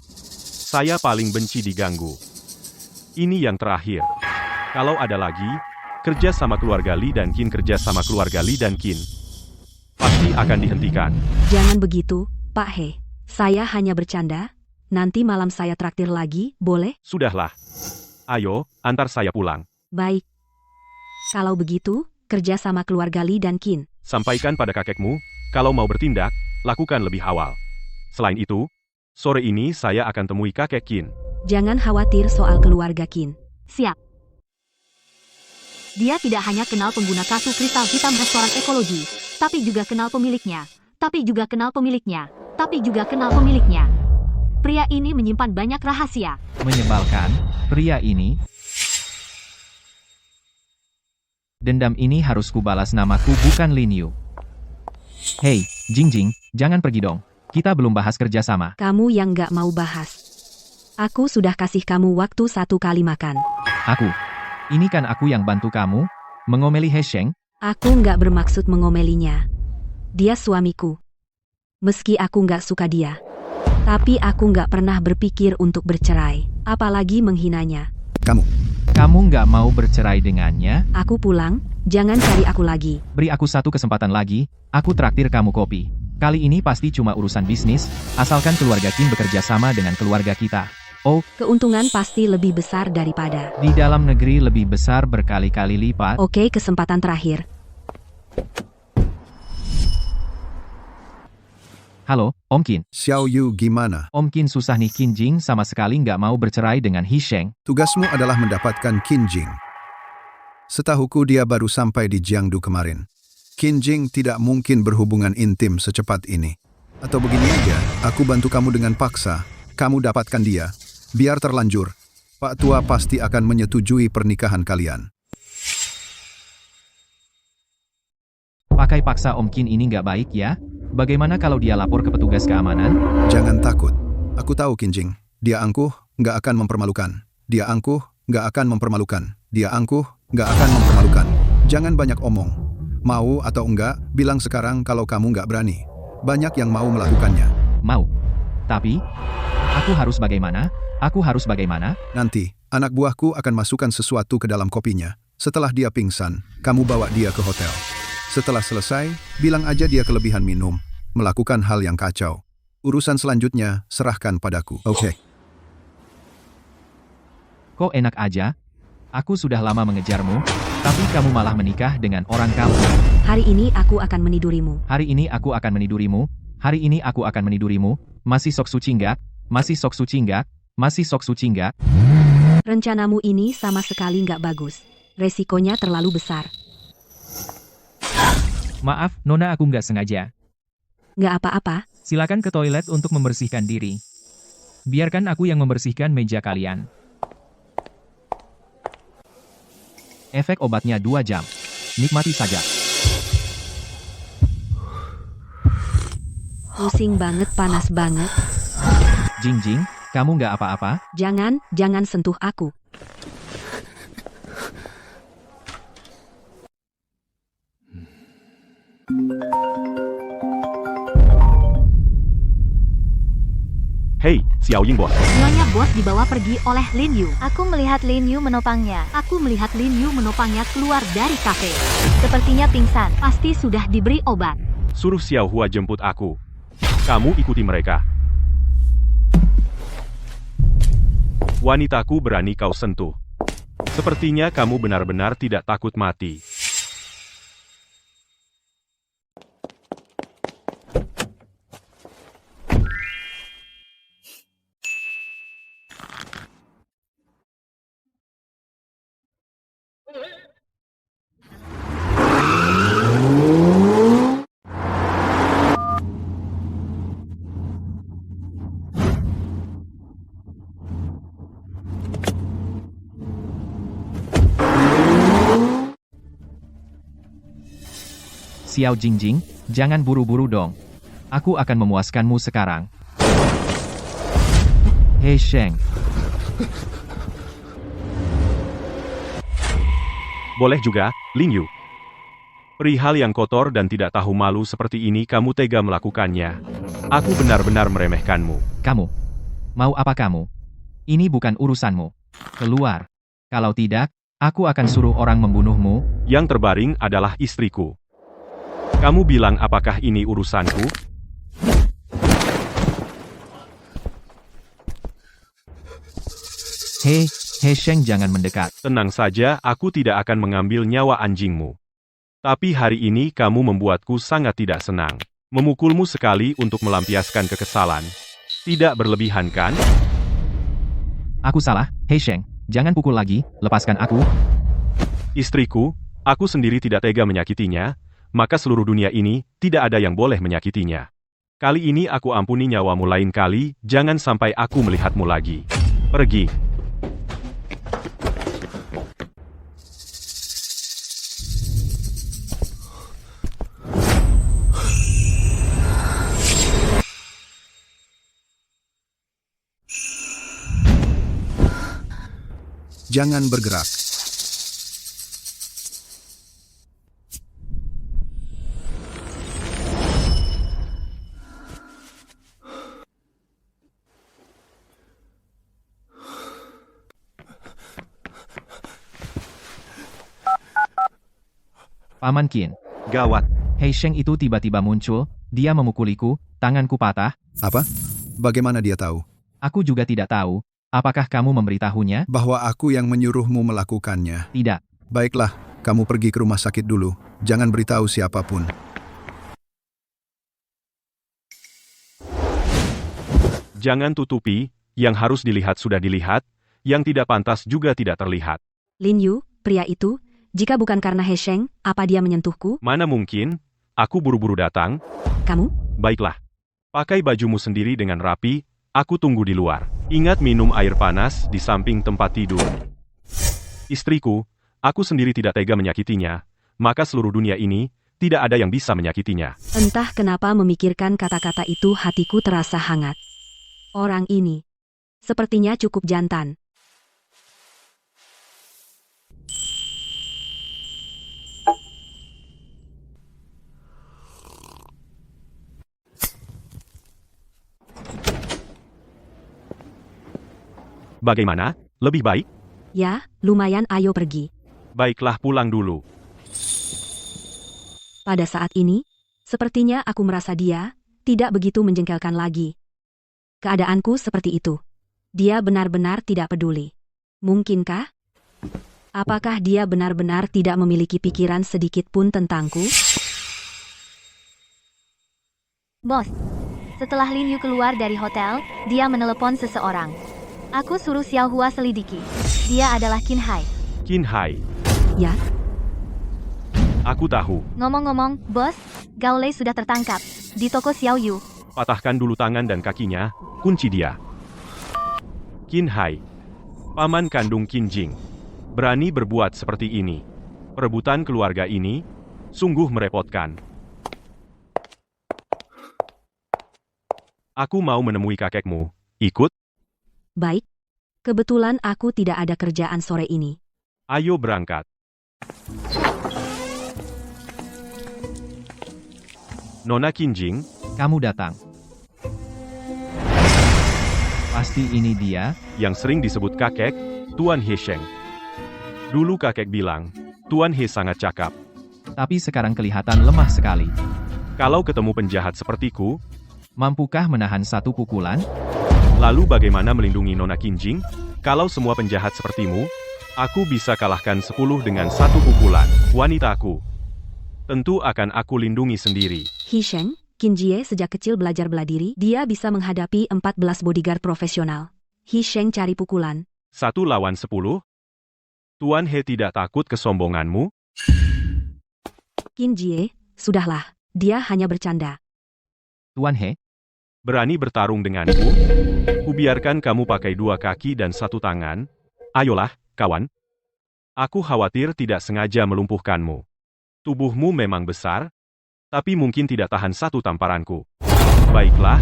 Saya paling benci diganggu. Ini yang terakhir. Kalau ada lagi, kerja sama keluarga Li dan Qin kerja sama keluarga Li dan Qin. Pasti akan dihentikan. Jangan begitu, Pak He. Saya hanya bercanda. Nanti malam saya traktir lagi, boleh? Sudahlah. Ayo, antar saya pulang. Baik. Kalau begitu, kerja sama keluarga Li dan Qin. Sampaikan pada kakekmu, kalau mau bertindak, lakukan lebih awal. Selain itu, sore ini saya akan temui kakek Qin. Jangan khawatir soal keluarga Qin. Siap. Dia tidak hanya kenal pengguna kartu kristal hitam restoran ekologi, tapi juga kenal pemiliknya, tapi juga kenal pemiliknya, tapi juga kenal pemiliknya. Pria ini menyimpan banyak rahasia. Menyebalkan, pria ini. Dendam ini harus kubalas, namaku bukan Lin Yu. Hei, Jingjing, jangan pergi dong. Kita belum bahas kerjasama. Kamu yang gak mau bahas. Aku sudah kasih kamu waktu 1 kali makan. Aku. Ini kan aku yang bantu kamu, mengomeli He Sheng. Aku nggak bermaksud mengomelinya. Dia suamiku. Meski aku nggak suka dia. Tapi aku nggak pernah berpikir untuk bercerai. Apalagi menghinanya. Kamu nggak mau bercerai dengannya? Aku pulang, jangan cari aku lagi. Beri aku satu kesempatan lagi, aku traktir kamu kopi. Kali ini pasti cuma urusan bisnis, asalkan keluarga Qin bekerja sama dengan keluarga kita. Oh, Keuntungan pasti lebih besar daripada. di dalam negeri lebih besar berkali-kali lipat. Oke, kesempatan terakhir. Halo, Om Qin. Xiao Yu gimana? Om Qin susah nih, Qin Jing sama sekali nggak mau bercerai dengan He Sheng. Tugasmu adalah mendapatkan Qin Jing. Setahuku dia baru sampai di Jiangdu kemarin. Qin Jing tidak mungkin berhubungan intim secepat ini. Atau begini aja, aku bantu kamu dengan paksa. Kamu dapatkan dia. Biar terlanjur. Pak Tua pasti akan menyetujui pernikahan kalian. Pakai paksa Om Qin ini nggak baik ya? Bagaimana kalau dia lapor ke petugas keamanan? Jangan takut. Aku tahu Qin Jing. Dia angkuh, nggak akan mempermalukan. Dia angkuh, nggak akan mempermalukan. Dia angkuh, nggak akan mempermalukan. Jangan banyak omong. Mau atau enggak, bilang sekarang kalau kamu nggak berani. Banyak yang mau melakukannya. Mau. Tapi, aku harus bagaimana? Aku harus bagaimana? Nanti, anak buahku akan masukkan sesuatu ke dalam kopinya. Setelah dia pingsan, kamu bawa dia ke hotel. Setelah selesai, bilang aja dia kelebihan minum, melakukan hal yang kacau. Urusan selanjutnya, serahkan padaku. Oke. Kok enak aja? Aku sudah lama mengejarmu, tapi kamu malah menikah dengan orang kampung. Hari ini aku akan menidurimu. Hari ini aku akan menidurimu. Hari ini aku akan menidurimu. Masih sok suci nggak? Masih sok suci nggak? Masih sok suci nggak? Rencanamu ini sama sekali nggak bagus. Resikonya terlalu besar. Maaf, Nona, aku nggak sengaja. Nggak apa-apa. Silakan ke toilet untuk membersihkan diri. Biarkan aku yang membersihkan meja kalian. Efek obatnya 2 jam. Nikmati saja. Pusing banget, panas banget. Jingjing, kamu nggak apa-apa? Jangan sentuh aku. Hei, Xiao Ying bos. Nyonya bos dibawa pergi oleh Lin Yu. Aku melihat Lin Yu menopangnya. Aku melihat Lin Yu menopangnya keluar dari kafe. Sepertinya pingsan. Pasti sudah diberi obat. Suruh Xiao Hua jemput aku. Kamu ikuti mereka. Wanitaku berani kau sentuh. Sepertinya kamu benar-benar tidak takut mati. Xiao Jingjing, jangan buru-buru dong. Aku akan memuaskanmu sekarang. He Sheng. Boleh juga, Lin Yu. Perihal yang kotor dan tidak tahu malu seperti ini kamu tega melakukannya. Aku benar-benar meremehkanmu. Kamu. Mau apa kamu? Ini bukan urusanmu. Keluar. Kalau tidak, aku akan suruh orang membunuhmu. Yang terbaring adalah istriku. Kamu bilang apakah ini urusanku? He Sheng jangan mendekat. Tenang saja, aku tidak akan mengambil nyawa anjingmu. Tapi hari ini kamu membuatku sangat tidak senang. Memukulmu sekali untuk melampiaskan kekesalan. Tidak berlebihan kan? Aku salah, He Sheng. Jangan pukul lagi, lepaskan aku. Istriku, aku sendiri tidak tega menyakitinya, maka seluruh dunia ini tidak ada yang boleh menyakitinya. Kali ini aku ampuni nyawamu, lain kali, jangan sampai aku melihatmu lagi. Pergi. Jangan bergerak. Paman Qin. Gawat. He Sheng itu tiba-tiba muncul, dia memukuliku, tanganku patah. Apa? Bagaimana dia tahu? Aku juga tidak tahu. Apakah kamu memberitahunya? Bahwa aku yang menyuruhmu melakukannya. Tidak. Baiklah, kamu pergi ke rumah sakit dulu. Jangan beritahu siapapun. Jangan tutupi, yang harus dilihat sudah dilihat, yang tidak pantas juga tidak terlihat. Lin Yu, pria itu, jika bukan karena He Sheng, apa dia menyentuhku? Mana mungkin, aku buru-buru datang. Kamu? Baiklah. Pakai bajumu sendiri dengan rapi, aku tunggu di luar. Ingat minum air panas di samping tempat tidur. Istriku, aku sendiri tidak tega menyakitinya, maka seluruh dunia ini, tidak ada yang bisa menyakitinya. Entah kenapa memikirkan kata-kata itu hatiku terasa hangat. Orang ini, sepertinya cukup jantan. Bagaimana? Lebih baik? Ya, lumayan, ayo pergi. Baiklah, pulang dulu. Pada saat ini, sepertinya aku merasa dia tidak begitu menjengkelkan lagi. Keadaanku seperti itu. Dia benar-benar tidak peduli. Mungkinkah? Apakah dia benar-benar tidak memiliki pikiran sedikit pun tentangku? Bos, setelah Lin Yu keluar dari hotel, dia menelepon seseorang. Aku suruh Xiao Hua selidiki. Dia adalah Qin Hai. Qin Hai. Ya, Aku tahu. Ngomong-ngomong, bos, Gao Lei sudah tertangkap di toko Xiao Yu. Patahkan dulu tangan dan kakinya, kunci dia. Qin Hai. Paman kandung Qin Jing. Berani berbuat seperti ini. Perebutan keluarga ini, sungguh merepotkan. Aku mau menemui kakekmu. Ikut? baik. Kebetulan aku tidak ada kerjaan sore ini. Ayo berangkat. Nona Qin Jing, Kamu datang. Pasti ini dia. yang sering disebut kakek, Tuan He Sheng. Dulu kakek bilang, Tuan He sangat cakap. Tapi sekarang kelihatan lemah sekali. Kalau ketemu penjahat sepertiku, Mampukah menahan satu pukulan? lalu bagaimana melindungi Nona Qin Jing? Kalau semua penjahat sepertimu, aku bisa kalahkan 10 dengan satu pukulan. Wanitaku. Tentu akan aku lindungi sendiri. He Sheng, Qin Jie sejak kecil belajar bela diri, dia bisa menghadapi 14 bodyguard profesional. He Sheng cari pukulan. 1 lawan 10? Tuan He tidak takut kesombonganmu? Qin Jie, sudahlah, dia hanya bercanda. Tuan He, Berani bertarung denganku? Kubiarkan kamu pakai 2 kaki dan 1 tangan. Ayolah, kawan. Aku khawatir tidak sengaja melumpuhkanmu. Tubuhmu memang besar, tapi mungkin tidak tahan 1 tamparanku. Baiklah,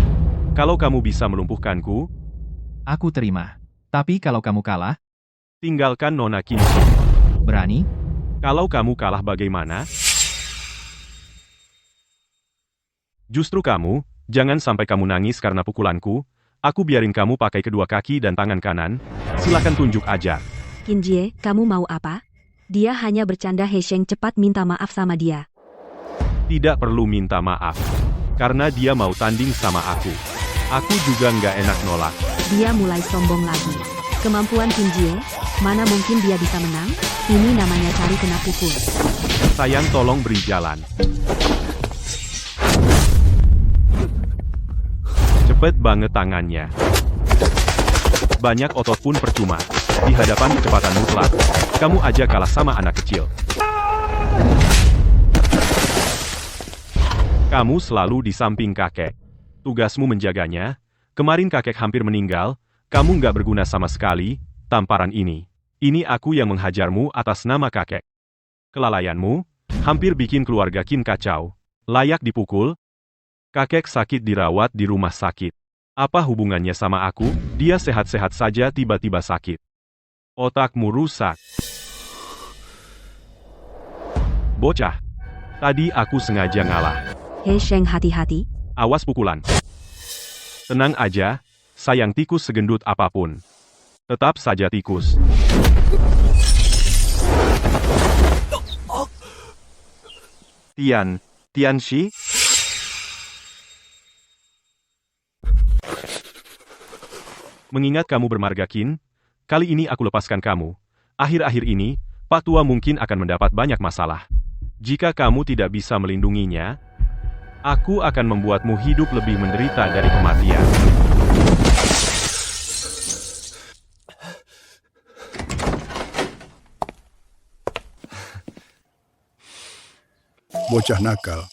kalau kamu bisa melumpuhkanku, aku terima. Tapi kalau kamu kalah, tinggalkan Nona Qin Jing. berani? Kalau kamu kalah bagaimana? Justru kamu, jangan sampai kamu nangis karena pukulanku. Aku biarin kamu pakai kedua kaki dan tangan kanan. Silakan tunjuk ajar. Qin Jie, kamu mau apa? Dia hanya bercanda. He Sheng cepat minta maaf sama dia. Tidak perlu minta maaf. Karena dia mau tanding sama aku. Aku juga nggak enak nolak. Dia mulai sombong lagi. Kemampuan Qin Jie, mana mungkin dia bisa menang? Ini namanya cari kena pukul. Sayang, tolong beri jalan. Cepet banget tangannya. Banyak otot pun percuma. Di hadapan kecepatan mutlak, kamu aja kalah sama anak kecil. Kamu selalu di samping kakek. Tugasmu menjaganya. Kemarin kakek hampir meninggal. Kamu nggak berguna sama sekali. Tamparan ini. Ini aku yang menghajarmu atas nama kakek. Kelalaianmu hampir bikin keluarga Qin kacau. Layak dipukul. Kakek sakit dirawat di rumah sakit. Apa hubungannya sama aku? Dia sehat-sehat saja tiba-tiba sakit. Otakmu rusak. Bocah. Tadi aku sengaja ngalah. He Sheng, hati-hati. Awas pukulan. Tenang aja, sayang, tikus segendut apapun. Tetap saja tikus. Tianxi? Mengingat kamu bermarga Qin, kali ini aku lepaskan kamu. Akhir-akhir ini, Pak Tua mungkin akan mendapat banyak masalah. Jika kamu tidak bisa melindunginya, aku akan membuatmu hidup lebih menderita dari kematian. Bocah nakal.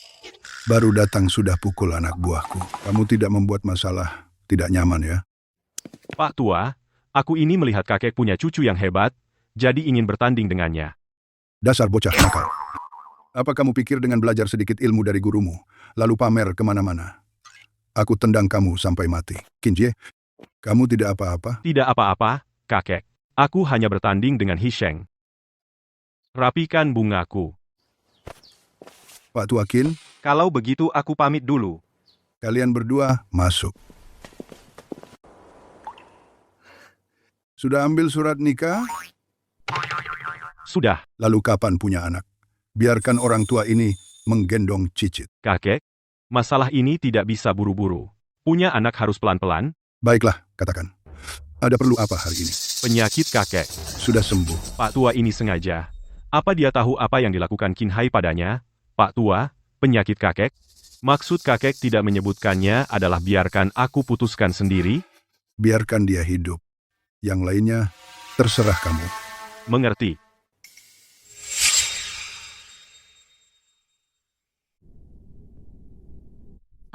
Baru datang sudah pukul anak buahku. Kamu tidak membuat masalah, tidak nyaman ya? Pak Tua, aku ini melihat kakek punya cucu yang hebat, jadi ingin bertanding dengannya. Dasar bocah nakal. Apa kamu pikir dengan belajar sedikit ilmu dari gurumu, lalu pamer kemana-mana? Aku tendang kamu sampai mati. Qin Jie, kamu tidak apa-apa? Tidak apa-apa, kakek. Aku hanya bertanding dengan He Sheng. Rapikan bungaku. Pak Tua Qin, Kalau begitu aku pamit dulu. kalian berdua masuk. Sudah ambil surat nikah? Sudah, Lalu kapan punya anak? Biarkan orang tua ini menggendong cicit. kakek. Masalah ini tidak bisa buru-buru. Punya anak harus pelan-pelan. Baiklah, katakan. Ada perlu apa hari ini? Penyakit kakek. Sudah sembuh. Pak Tua ini sengaja. Apa dia tahu apa yang dilakukan Qin Hai padanya? Pak Tua, penyakit kakek? Maksud kakek tidak menyebutkannya adalah biarkan aku putuskan sendiri? Biarkan dia hidup. Yang lainnya, terserah kamu. Mengerti.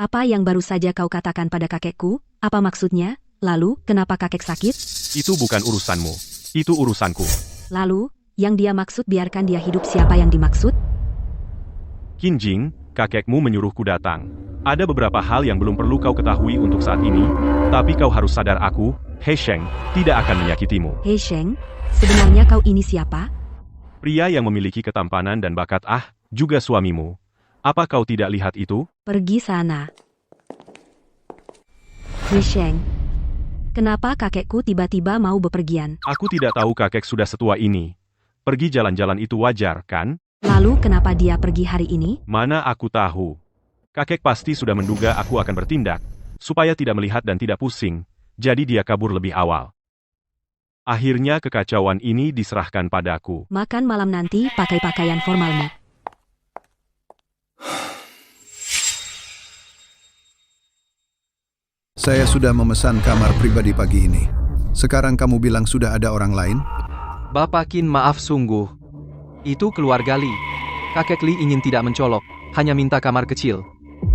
Apa yang baru saja kau katakan pada kakekku? Apa maksudnya? Lalu, kenapa kakek sakit? Itu bukan urusanmu. Itu urusanku. Lalu, yang dia maksud biarkan dia hidup, siapa yang dimaksud? Qin Jing, kakekmu menyuruhku datang. Ada beberapa hal yang belum perlu kau ketahui untuk saat ini, tapi kau harus sadar aku, He Sheng, tidak akan menyakitimu. He Sheng, sebenarnya kau ini siapa? Pria yang memiliki ketampanan dan bakat, juga suamimu. Apa kau tidak lihat itu? Pergi sana. He Sheng, kenapa kakekku tiba-tiba mau bepergian? Aku tidak tahu kakek sudah setua ini. Pergi jalan-jalan itu wajar, kan? Lalu kenapa dia pergi hari ini? Mana aku tahu. Kakek pasti sudah menduga aku akan bertindak, supaya tidak melihat dan tidak pusing, jadi dia kabur lebih awal. Akhirnya kekacauan ini diserahkan padaku. Makan malam nanti pakai pakaian formalmu. Saya sudah memesan kamar pribadi pagi ini. Sekarang kamu bilang sudah ada orang lain? Bapak Qin, maaf sungguh. Itu keluarga Li. Kakek Li ingin tidak mencolok, hanya minta kamar kecil.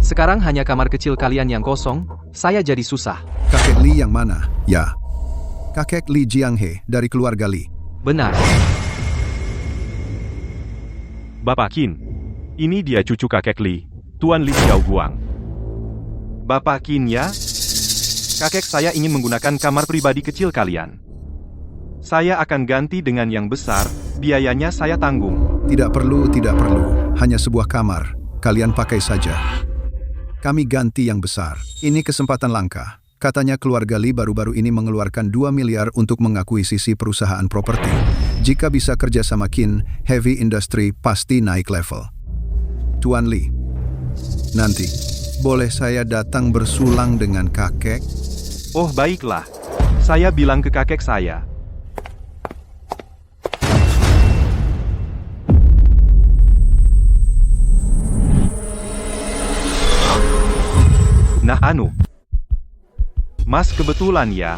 Sekarang hanya kamar kecil kalian yang kosong, saya jadi susah. Kakek Li yang mana? Ya. Kakek Li Jianghe dari keluarga Li. Benar. Bapak Qin, ini dia cucu kakek Li, Tuan Li Xiaoguang. Bapak Qin ya? Kakek saya ingin menggunakan kamar pribadi kecil kalian. Saya akan ganti dengan yang besar, biayanya saya tanggung. Tidak perlu. Hanya sebuah kamar. Kalian pakai saja. Kami ganti yang besar. Ini kesempatan langka. Katanya keluarga Lee baru-baru ini mengeluarkan 2 miliar untuk mengakuisisi perusahaan properti. Jika bisa kerja sama Kin, heavy industry pasti naik level. Tuan Lee, nanti, boleh saya datang bersulang dengan kakek? Oh baiklah, saya bilang ke kakek saya. Nah Mas kebetulan ya.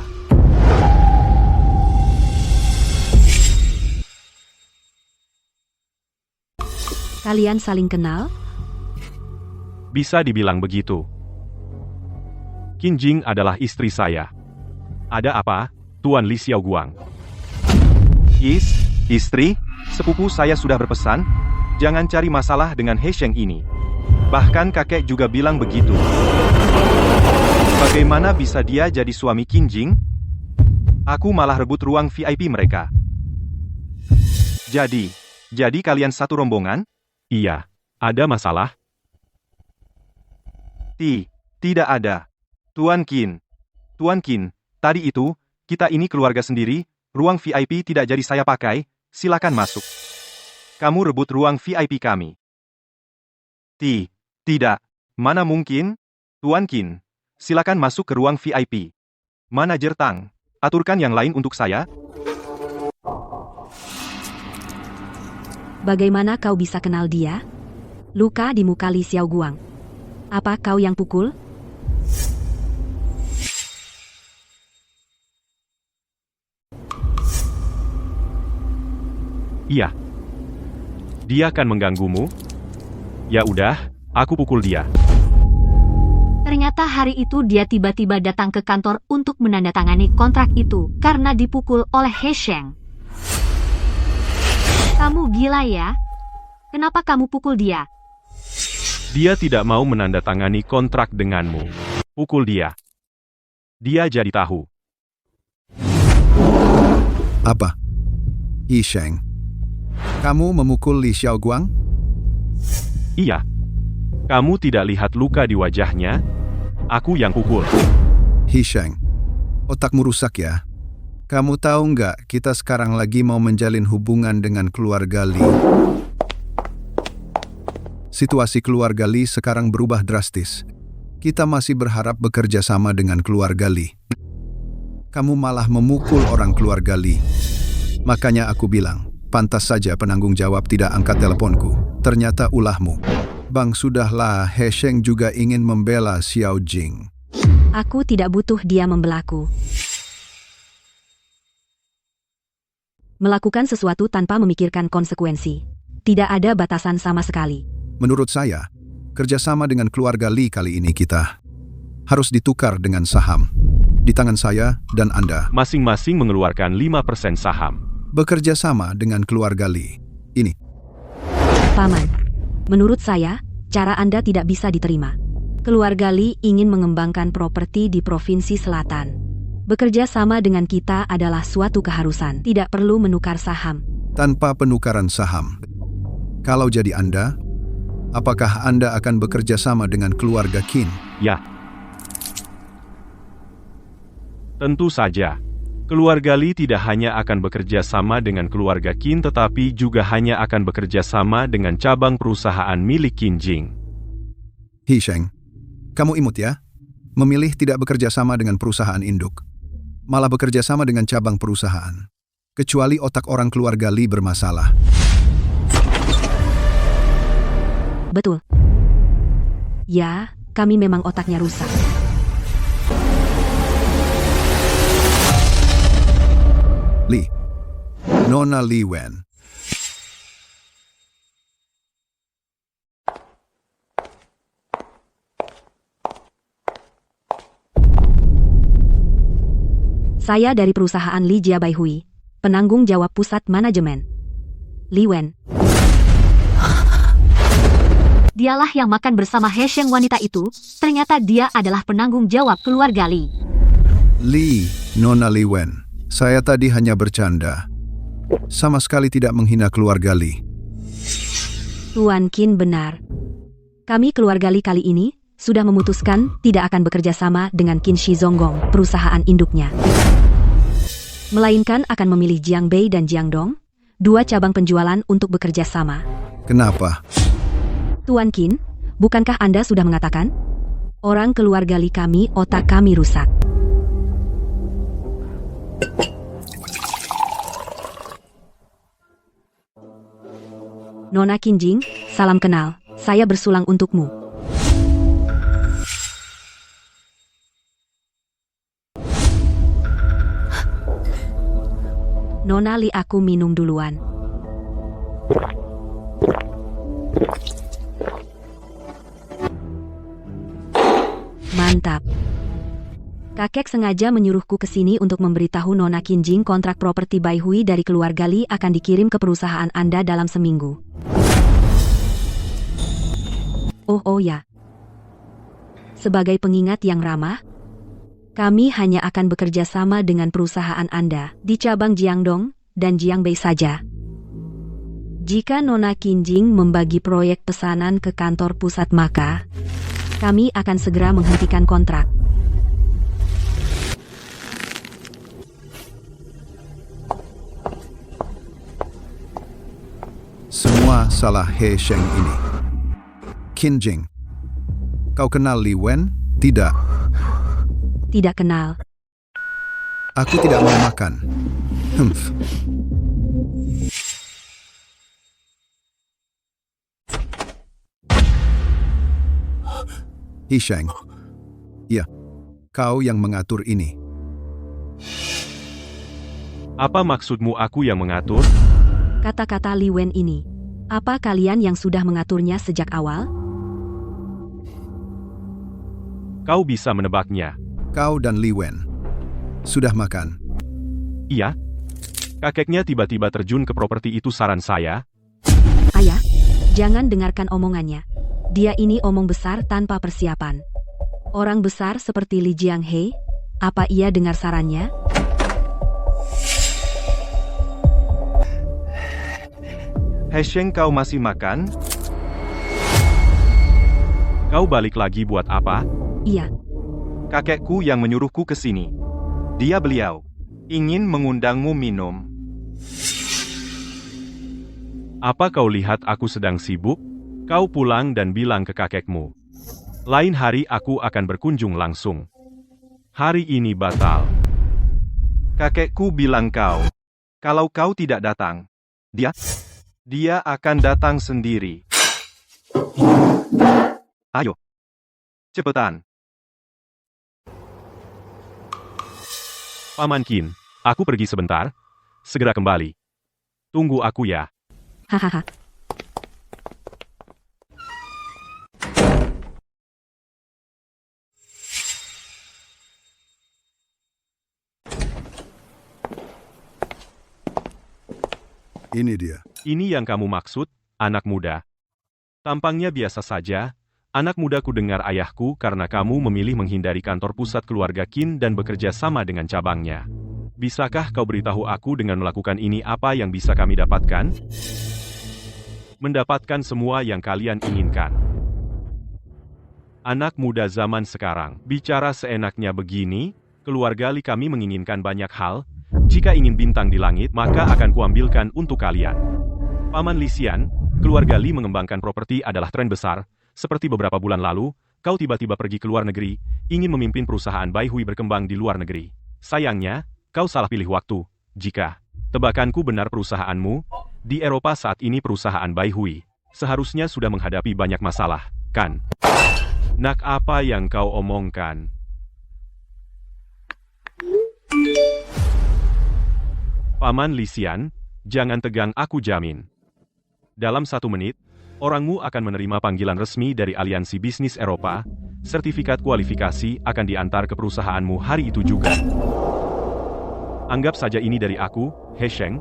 Kalian saling kenal? Bisa dibilang begitu. Qin Jing adalah istri saya. Ada apa, Tuan Li Xiaoguang? Istri? Sepupu saya sudah berpesan, jangan cari masalah dengan He Sheng ini. Bahkan kakek juga bilang begitu. Bagaimana bisa dia jadi suami Qin Jing? Aku malah rebut ruang VIP mereka. Jadi kalian satu rombongan? Iya. Ada masalah? Tidak ada. Tuan Qin, tadi itu, kita ini keluarga sendiri, ruang VIP tidak jadi saya pakai, silakan masuk. Kamu rebut ruang VIP kami. Tidak. Mana mungkin? Tuan Qin, silakan masuk ke ruang VIP. Manajer Tang, aturkan yang lain untuk saya. Bagaimana kau bisa kenal dia? Luka di muka Li Xiaoguang. Apa kau yang pukul? Iya. Dia akan mengganggumu? Ya udah, aku pukul dia. Ternyata hari itu dia tiba-tiba datang ke kantor untuk menandatangani kontrak itu karena dipukul oleh He Sheng. Kamu gila ya? Kenapa kamu pukul dia? Dia tidak mau menandatangani kontrak denganmu. Pukul dia. Dia jadi tahu. Apa? He Sheng, kamu memukul Li Xiaoguang? Iya. Kamu tidak lihat luka di wajahnya? Aku yang pukul. He Sheng, otakmu rusak ya? Kamu tahu nggak, kita sekarang lagi mau menjalin hubungan dengan keluarga Lee. Situasi keluarga Lee sekarang berubah drastis. Kita masih berharap bekerja sama dengan keluarga Lee. Kamu malah memukul orang keluarga Lee. Makanya aku bilang, pantas saja penanggung jawab tidak angkat teleponku. Ternyata ulahmu. Bang, sudahlah, He Sheng juga ingin membela Xiao Jing. Aku tidak butuh dia membelaku. Melakukan sesuatu tanpa memikirkan konsekuensi. Tidak ada batasan sama sekali. Menurut saya, kerjasama dengan keluarga Lee kali ini kita harus ditukar dengan saham. Di tangan saya dan Anda. Masing-masing mengeluarkan 5% saham. Bekerja sama dengan keluarga Lee. Ini. Paman, menurut saya, cara Anda tidak bisa diterima. Keluarga Lee ingin mengembangkan properti di Provinsi Selatan. Bekerja sama dengan kita adalah suatu keharusan. Tidak perlu menukar saham. Tanpa penukaran saham. Kalau jadi Anda, apakah Anda akan bekerja sama dengan keluarga Qin? Ya. Tentu saja. Keluarga Lee tidak hanya akan bekerja sama dengan keluarga Qin tetapi juga hanya akan bekerja sama dengan cabang perusahaan milik Qin Jing. He Sheng, kamu imut ya? Memilih tidak bekerja sama dengan perusahaan induk. Malah bekerja sama dengan cabang perusahaan. Kecuali otak orang keluarga Lee bermasalah. Betul. Ya, kami memang otaknya rusak. Lee. Nona Li Wen. Saya dari perusahaan Li Jia Baihui, penanggung jawab pusat manajemen. Li Wen. Dialah yang makan bersama He Sheng wanita itu. Ternyata dia adalah penanggung jawab keluarga Lee. Lee, Nona Li Wen. Saya tadi hanya bercanda. Sama sekali tidak menghina keluarga Li. Tuan Qin benar. Kami keluarga Li kali ini sudah memutuskan tidak akan bekerja sama dengan Qin Shi Zonggong, perusahaan induknya. Melainkan akan memilih Jiang Bei dan Jiang Dong, dua cabang penjualan untuk bekerja sama. Kenapa? Tuan Qin, bukankah Anda sudah mengatakan? Orang keluarga Li kami, otak kami rusak. Nona Qinjing, salam kenal. Saya bersulang untukmu. Nona Li, aku minum duluan. Mantap. Kakek sengaja menyuruhku ke sini untuk memberitahu Nona Qinjing kontrak properti Baihui dari keluarga Li akan dikirim ke perusahaan Anda dalam seminggu. Oh ya. Sebagai pengingat yang ramah, kami hanya akan bekerja sama dengan perusahaan Anda di cabang Jiangdong dan Jiangbei saja. Jika Nona Qinjing membagi proyek pesanan ke kantor pusat, maka kami akan segera menghentikan kontrak. Semua salah He Sheng ini. Qinjing, kau kenal Li Wen? Tidak. Tidak kenal. Aku tidak mau makan. Humph. He Sheng. Ya, kau yang mengatur ini. Apa maksudmu aku yang mengatur? Kata-kata Li Wen ini, apa kalian yang sudah mengaturnya sejak awal? Kau bisa menebaknya. Kau dan Li Wen sudah makan. Iya. Kakeknya tiba-tiba terjun ke properti itu, saran saya. Ayah, jangan dengarkan omongannya. Dia ini omong besar tanpa persiapan. Orang besar seperti Li Jianghe, apa ia dengar sarannya? He Sheng, kau masih makan? Kau balik lagi buat apa? Iya. Kakekku yang menyuruhku ke sini. Beliau ingin mengundangmu minum. Apa kau lihat aku sedang sibuk? Kau pulang dan bilang ke kakekmu. Lain hari aku akan berkunjung langsung. Hari ini batal. Kakekku bilang kalau kau tidak datang, dia akan datang sendiri. Ayo, cepetan. Paman Qin, aku pergi sebentar. Segera kembali. Tunggu aku ya. Hahaha. Ini dia. Ini yang kamu maksud, anak muda. Tampangnya biasa saja. Anak mudaku, dengar ayahku, karena kamu memilih menghindari kantor pusat keluarga Qin dan bekerja sama dengan cabangnya. Bisakah kau beritahu aku dengan melakukan ini apa yang bisa kami dapatkan? Mendapatkan semua yang kalian inginkan. Anak muda zaman sekarang, bicara seenaknya begini, keluarga Li kami menginginkan banyak hal. Jika ingin bintang di langit, maka akan kuambilkan untuk kalian. Paman Li Xian, keluarga Li mengembangkan properti adalah tren besar. Seperti beberapa bulan lalu, kau tiba-tiba pergi ke luar negeri, ingin memimpin perusahaan Baihui berkembang di luar negeri. Sayangnya, kau salah pilih waktu. Jika tebakanku benar, perusahaanmu di Eropa saat ini, perusahaan Baihui seharusnya sudah menghadapi banyak masalah, kan? Nak, apa yang kau omongkan? Paman Li Xian, jangan tegang, aku jamin. Dalam 1 menit, orangmu akan menerima panggilan resmi dari Aliansi Bisnis Eropa. Sertifikat kualifikasi akan diantar ke perusahaanmu hari itu juga. Anggap saja ini dari aku, He Sheng,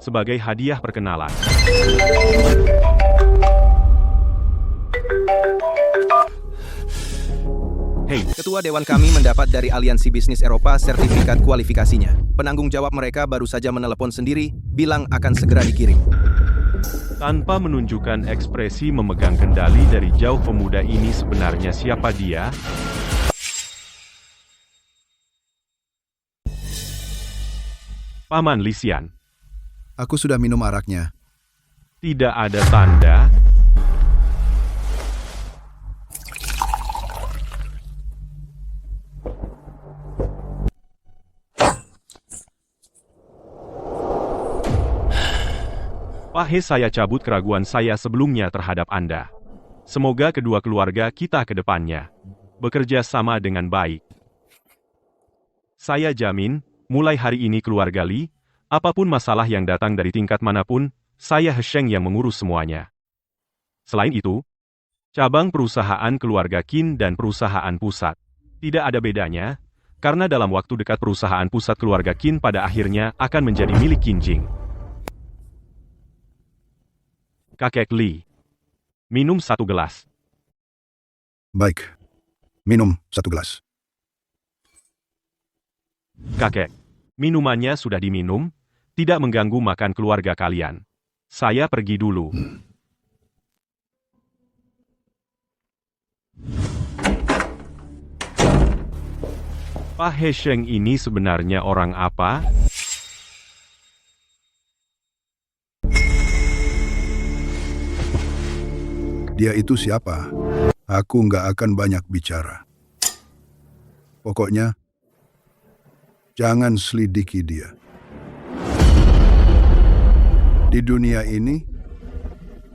sebagai hadiah perkenalan. Hei, Ketua Dewan kami mendapat dari Aliansi Bisnis Eropa sertifikat kualifikasinya. Penanggung jawab mereka baru saja menelepon sendiri, bilang akan segera dikirim. tanpa menunjukkan ekspresi memegang kendali dari jauh, pemuda ini sebenarnya siapa dia? Paman Lisian, Aku sudah minum araknya. tidak ada tanda. Pahe, saya cabut keraguan saya sebelumnya terhadap Anda. Semoga kedua keluarga kita ke depannya bekerja sama dengan baik. Saya jamin, mulai hari ini keluarga Li, apapun masalah yang datang dari tingkat manapun, saya He Sheng yang mengurus semuanya. Selain itu, cabang perusahaan keluarga Qin dan perusahaan pusat tidak ada bedanya, karena dalam waktu dekat perusahaan pusat keluarga Qin pada akhirnya akan menjadi milik Qin Jing. Kakek Li, minum 1 gelas. Baik. Minum 1 gelas. Kakek, minumannya sudah diminum, tidak mengganggu makan keluarga kalian. Saya pergi dulu. Pak He Sheng ini sebenarnya orang apa? Dia itu siapa? Aku nggak akan banyak bicara. Pokoknya, jangan selidiki dia. Di dunia ini,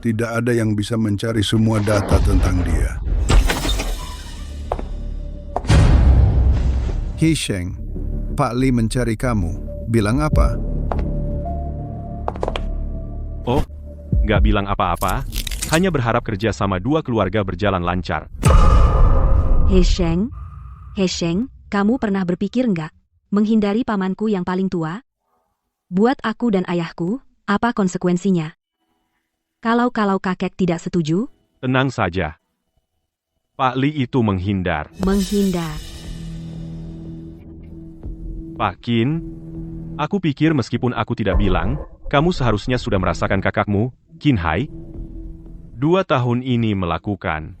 tidak ada yang bisa mencari semua data tentang dia. He Sheng, Pak Li mencari kamu. Bilang apa? Oh, nggak bilang apa-apa. Hanya berharap kerja sama dua keluarga berjalan lancar. He Sheng, kamu pernah berpikir nggak menghindari pamanku yang paling tua? Buat aku dan ayahku, apa konsekuensinya? Kalau kakek tidak setuju? Tenang saja. Pak Li itu menghindar. Menghindar. Pak Qin, aku pikir meskipun aku tidak bilang, kamu seharusnya sudah merasakan kakakmu, Qin Hai, 2 tahun ini melakukan.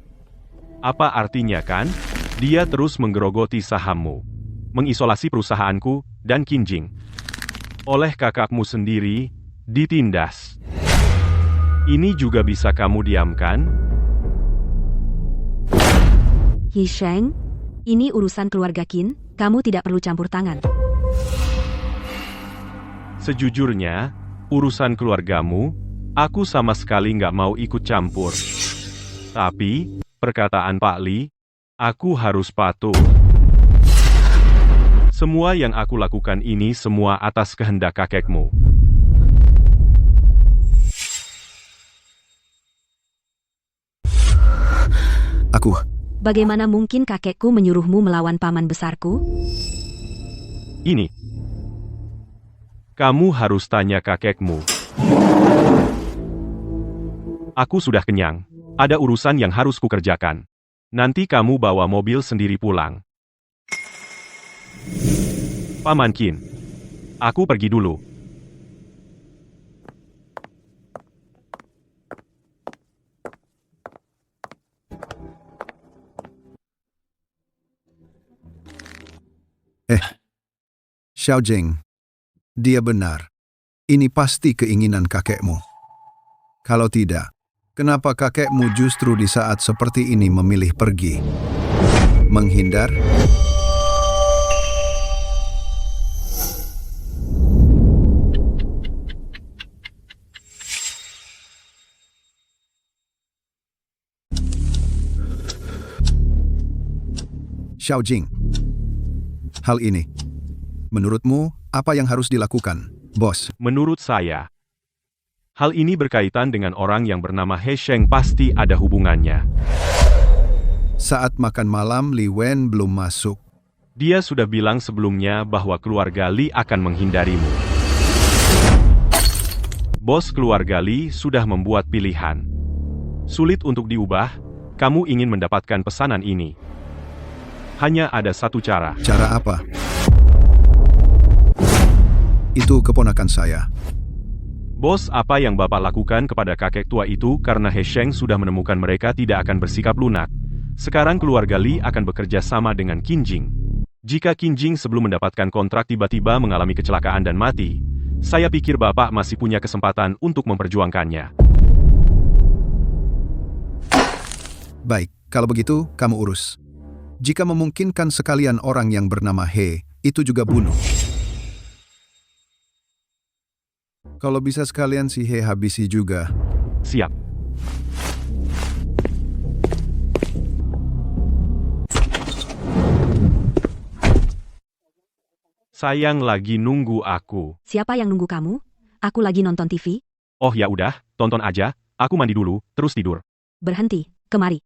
Apa artinya kan? Dia terus menggerogoti sahammu, mengisolasi perusahaanku, dan Qin Jing. Oleh kakakmu sendiri, ditindas. Ini juga bisa kamu diamkan? He Sheng, ini urusan keluarga Qin, kamu tidak perlu campur tangan. Sejujurnya, urusan keluargamu, aku sama sekali nggak mau ikut campur. Tapi, perkataan Pak Li, aku harus patuh. Semua yang aku lakukan ini semua atas kehendak kakekmu. Aku. Bagaimana mungkin kakekku menyuruhmu melawan paman besarku? Ini. Kamu harus tanya kakekmu. Aku sudah kenyang. Ada urusan yang harus kukerjakan. Nanti kamu bawa mobil sendiri pulang. Paman Qin, aku pergi dulu. Xiao Jing, dia benar. Ini pasti keinginan kakekmu. Kalau tidak, kenapa kakekmu justru di saat seperti ini memilih pergi? Menghindar? Xiao Jing, hal ini, menurutmu, apa yang harus dilakukan, bos? Menurut saya, hal ini berkaitan dengan orang yang bernama He Sheng, pasti ada hubungannya. Saat makan malam, Li Wen belum masuk. Dia sudah bilang sebelumnya bahwa keluarga Li akan menghindarimu. Bos keluarga Li sudah membuat pilihan. Sulit untuk diubah, kamu ingin mendapatkan pesanan ini. Hanya ada satu cara. Cara apa? Itu keponakan saya. Bos, apa yang Bapak lakukan kepada kakek tua itu karena He Sheng sudah menemukan mereka tidak akan bersikap lunak. Sekarang keluarga Li akan bekerja sama dengan Qin Jing. Jika Qin Jing sebelum mendapatkan kontrak tiba-tiba mengalami kecelakaan dan mati, saya pikir Bapak masih punya kesempatan untuk memperjuangkannya. Baik, kalau begitu, kamu urus. Jika memungkinkan sekalian orang yang bernama He, itu juga bunuh. Kalau bisa sekalian si He habisi juga. Siap. Sayang lagi nunggu aku. Siapa yang nunggu kamu? Aku lagi nonton TV. Oh ya udah, tonton aja. Aku mandi dulu, terus tidur. Berhenti, kemari.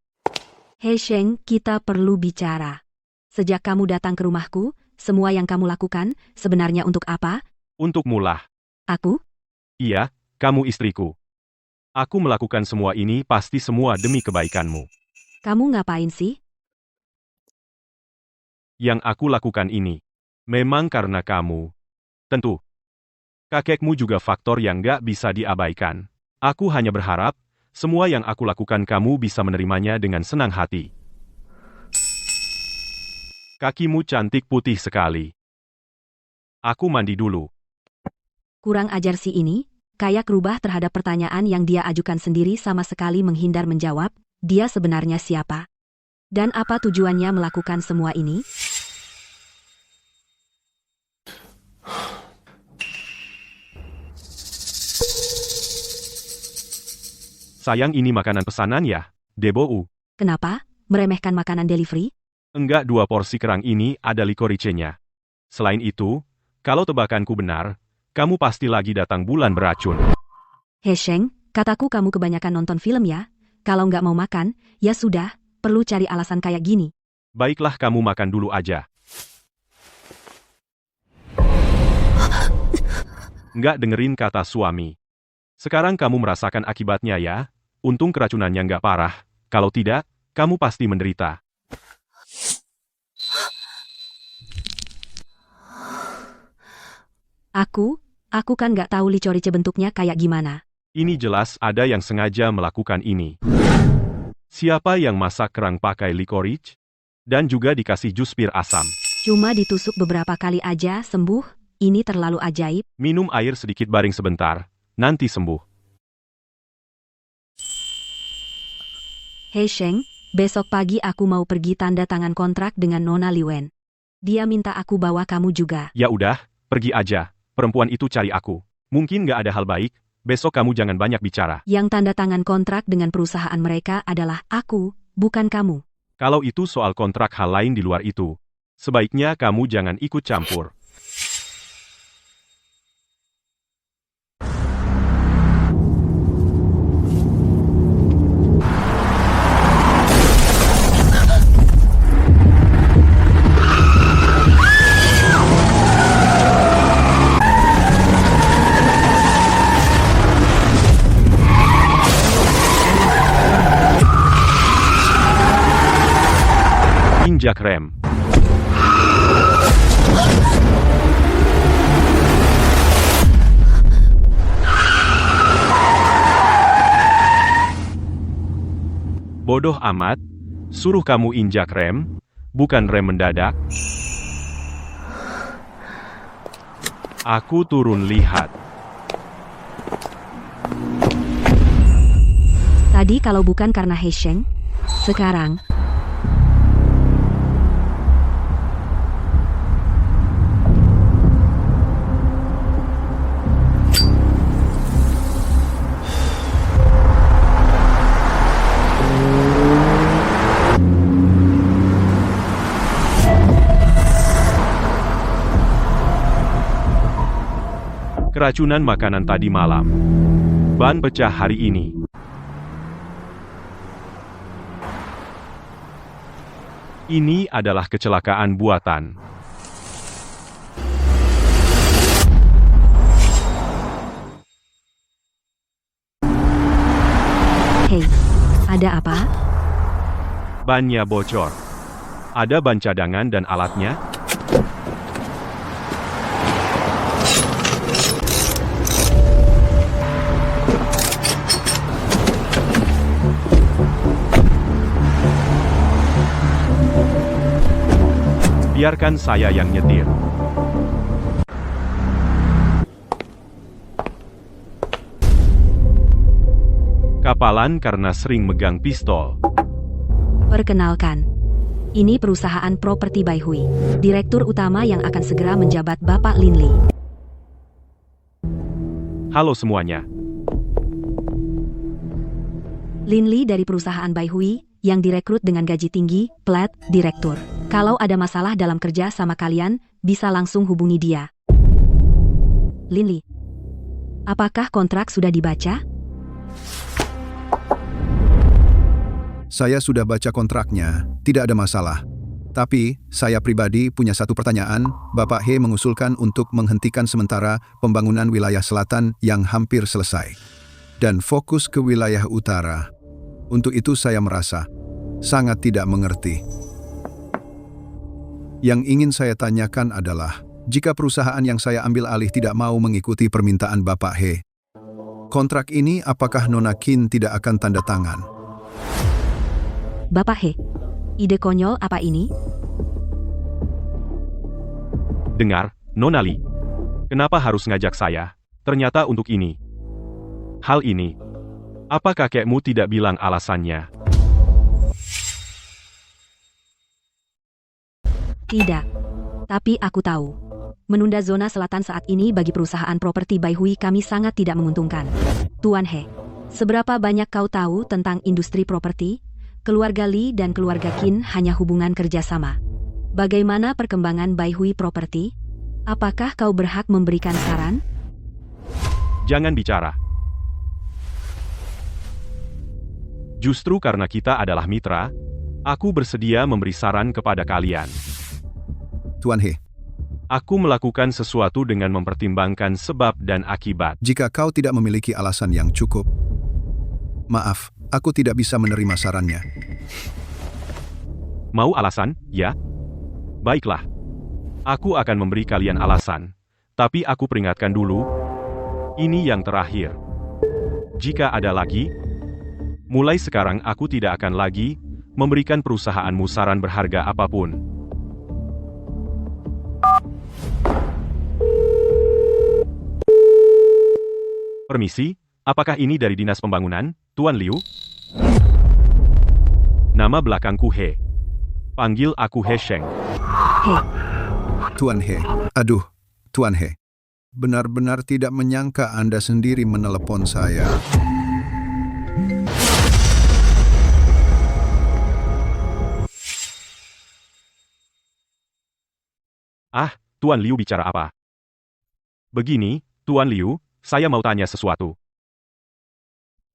He Sheng, kita perlu bicara. Sejak kamu datang ke rumahku, semua yang kamu lakukan, sebenarnya untuk apa? Untuk Mulah. Aku? Iya, kamu istriku. Aku melakukan semua ini pasti semua demi kebaikanmu. Kamu ngapain sih? Yang aku lakukan ini, memang karena kamu. Tentu. Kakekmu juga faktor yang gak bisa diabaikan. Aku hanya berharap, semua yang aku lakukan kamu bisa menerimanya dengan senang hati. Kakimu cantik putih sekali. Aku mandi dulu. Kurang ajar si ini, kayak rubah terhadap pertanyaan yang dia ajukan sendiri sama sekali menghindar menjawab, dia sebenarnya siapa? Dan apa tujuannya melakukan semua ini? Sayang, ini makanan pesanan ya, Debo. Kenapa? Meremehkan makanan delivery? Enggak, 2 porsi kerang ini ada likoricenya. Selain itu, kalau tebakanku benar, kamu pasti lagi datang bulan beracun. He Sheng, kataku kamu kebanyakan nonton film ya? Kalau nggak mau makan, ya sudah, perlu cari alasan kayak gini. Baiklah, kamu makan dulu aja. Nggak dengerin kata suami. Sekarang kamu merasakan akibatnya ya? Untung keracunannya nggak parah. Kalau tidak, kamu pasti menderita. Aku kan nggak tahu licorice bentuknya kayak gimana. Ini jelas ada yang sengaja melakukan ini. Siapa yang masak kerang pakai licorice? Dan juga dikasih jus pir asam. Cuma ditusuk beberapa kali aja sembuh, ini terlalu ajaib. Minum air sedikit, baring sebentar, nanti sembuh. He Sheng, besok pagi aku mau pergi tanda tangan kontrak dengan Nona Liwen. Dia minta aku bawa kamu juga. Ya udah, pergi aja. Perempuan itu cari aku. Mungkin nggak ada hal baik, besok kamu jangan banyak bicara. Yang tanda tangan kontrak dengan perusahaan mereka adalah aku, bukan kamu. Kalau itu soal kontrak, hal lain di luar itu, sebaiknya kamu jangan ikut campur. Injak rem. Bodoh amat, suruh kamu injak rem, bukan rem mendadak. Aku turun lihat. Tadi kalau bukan karena He Sheng, sekarang... Keracunan makanan tadi malam. Ban pecah hari ini. Ini adalah kecelakaan buatan. Hei, ada apa? Bannya bocor. Ada ban cadangan dan alatnya? Biarkan saya yang nyetir. Kapalan karena sering megang pistol. Perkenalkan, ini perusahaan properti Bai Hui. Direktur utama yang akan segera menjabat Bapak Lin Li. Halo semuanya. Lin Li dari perusahaan Bai Hui, yang direkrut dengan gaji tinggi, plat, direktur. Kalau ada masalah dalam kerja sama kalian, bisa langsung hubungi dia. Lin Li, apakah kontrak sudah dibaca? Saya sudah baca kontraknya, tidak ada masalah. Tapi, saya pribadi punya satu pertanyaan. Bapak He mengusulkan untuk menghentikan sementara pembangunan wilayah selatan yang hampir selesai. Dan fokus ke wilayah utara. Untuk itu saya merasa sangat tidak mengerti. Yang ingin saya tanyakan adalah, jika perusahaan yang saya ambil alih tidak mau mengikuti permintaan Bapak He, kontrak ini apakah Nona Qin tidak akan tanda tangan? Bapak He, ide konyol apa ini? Dengar, Nona Li. Kenapa harus ngajak saya? Ternyata untuk ini. Hal ini. Apa kakekmu tidak bilang alasannya? Tidak. Tapi aku tahu. Menunda zona selatan saat ini bagi perusahaan properti Bai Hui kami sangat tidak menguntungkan. Tuan He, seberapa banyak kau tahu tentang industri properti? Keluarga Li dan keluarga Qin hanya hubungan kerjasama. Bagaimana perkembangan Bai Hui Property? Apakah kau berhak memberikan saran? Jangan bicara. Justru karena kita adalah mitra, aku bersedia memberi saran kepada kalian. Tuan He, Aku melakukan sesuatu dengan mempertimbangkan sebab dan akibat. jika kau tidak memiliki alasan yang cukup, maaf, aku tidak bisa menerima sarannya. Mau alasan, ya? Baiklah. Aku akan memberi kalian alasan. Tapi aku peringatkan dulu, ini yang terakhir. Jika ada lagi, mulai sekarang aku tidak akan lagi memberikan perusahaanmu saran berharga apapun. Permisi, apakah ini dari Dinas Pembangunan, Tuan Liu? Nama belakangku He. Panggil aku He Sheng. He, Tuan He, aduh, Tuan He. Benar-benar tidak menyangka Anda sendiri menelepon saya. Ah, Tuan Liu bicara apa? Begini, Tuan Liu, saya mau tanya sesuatu.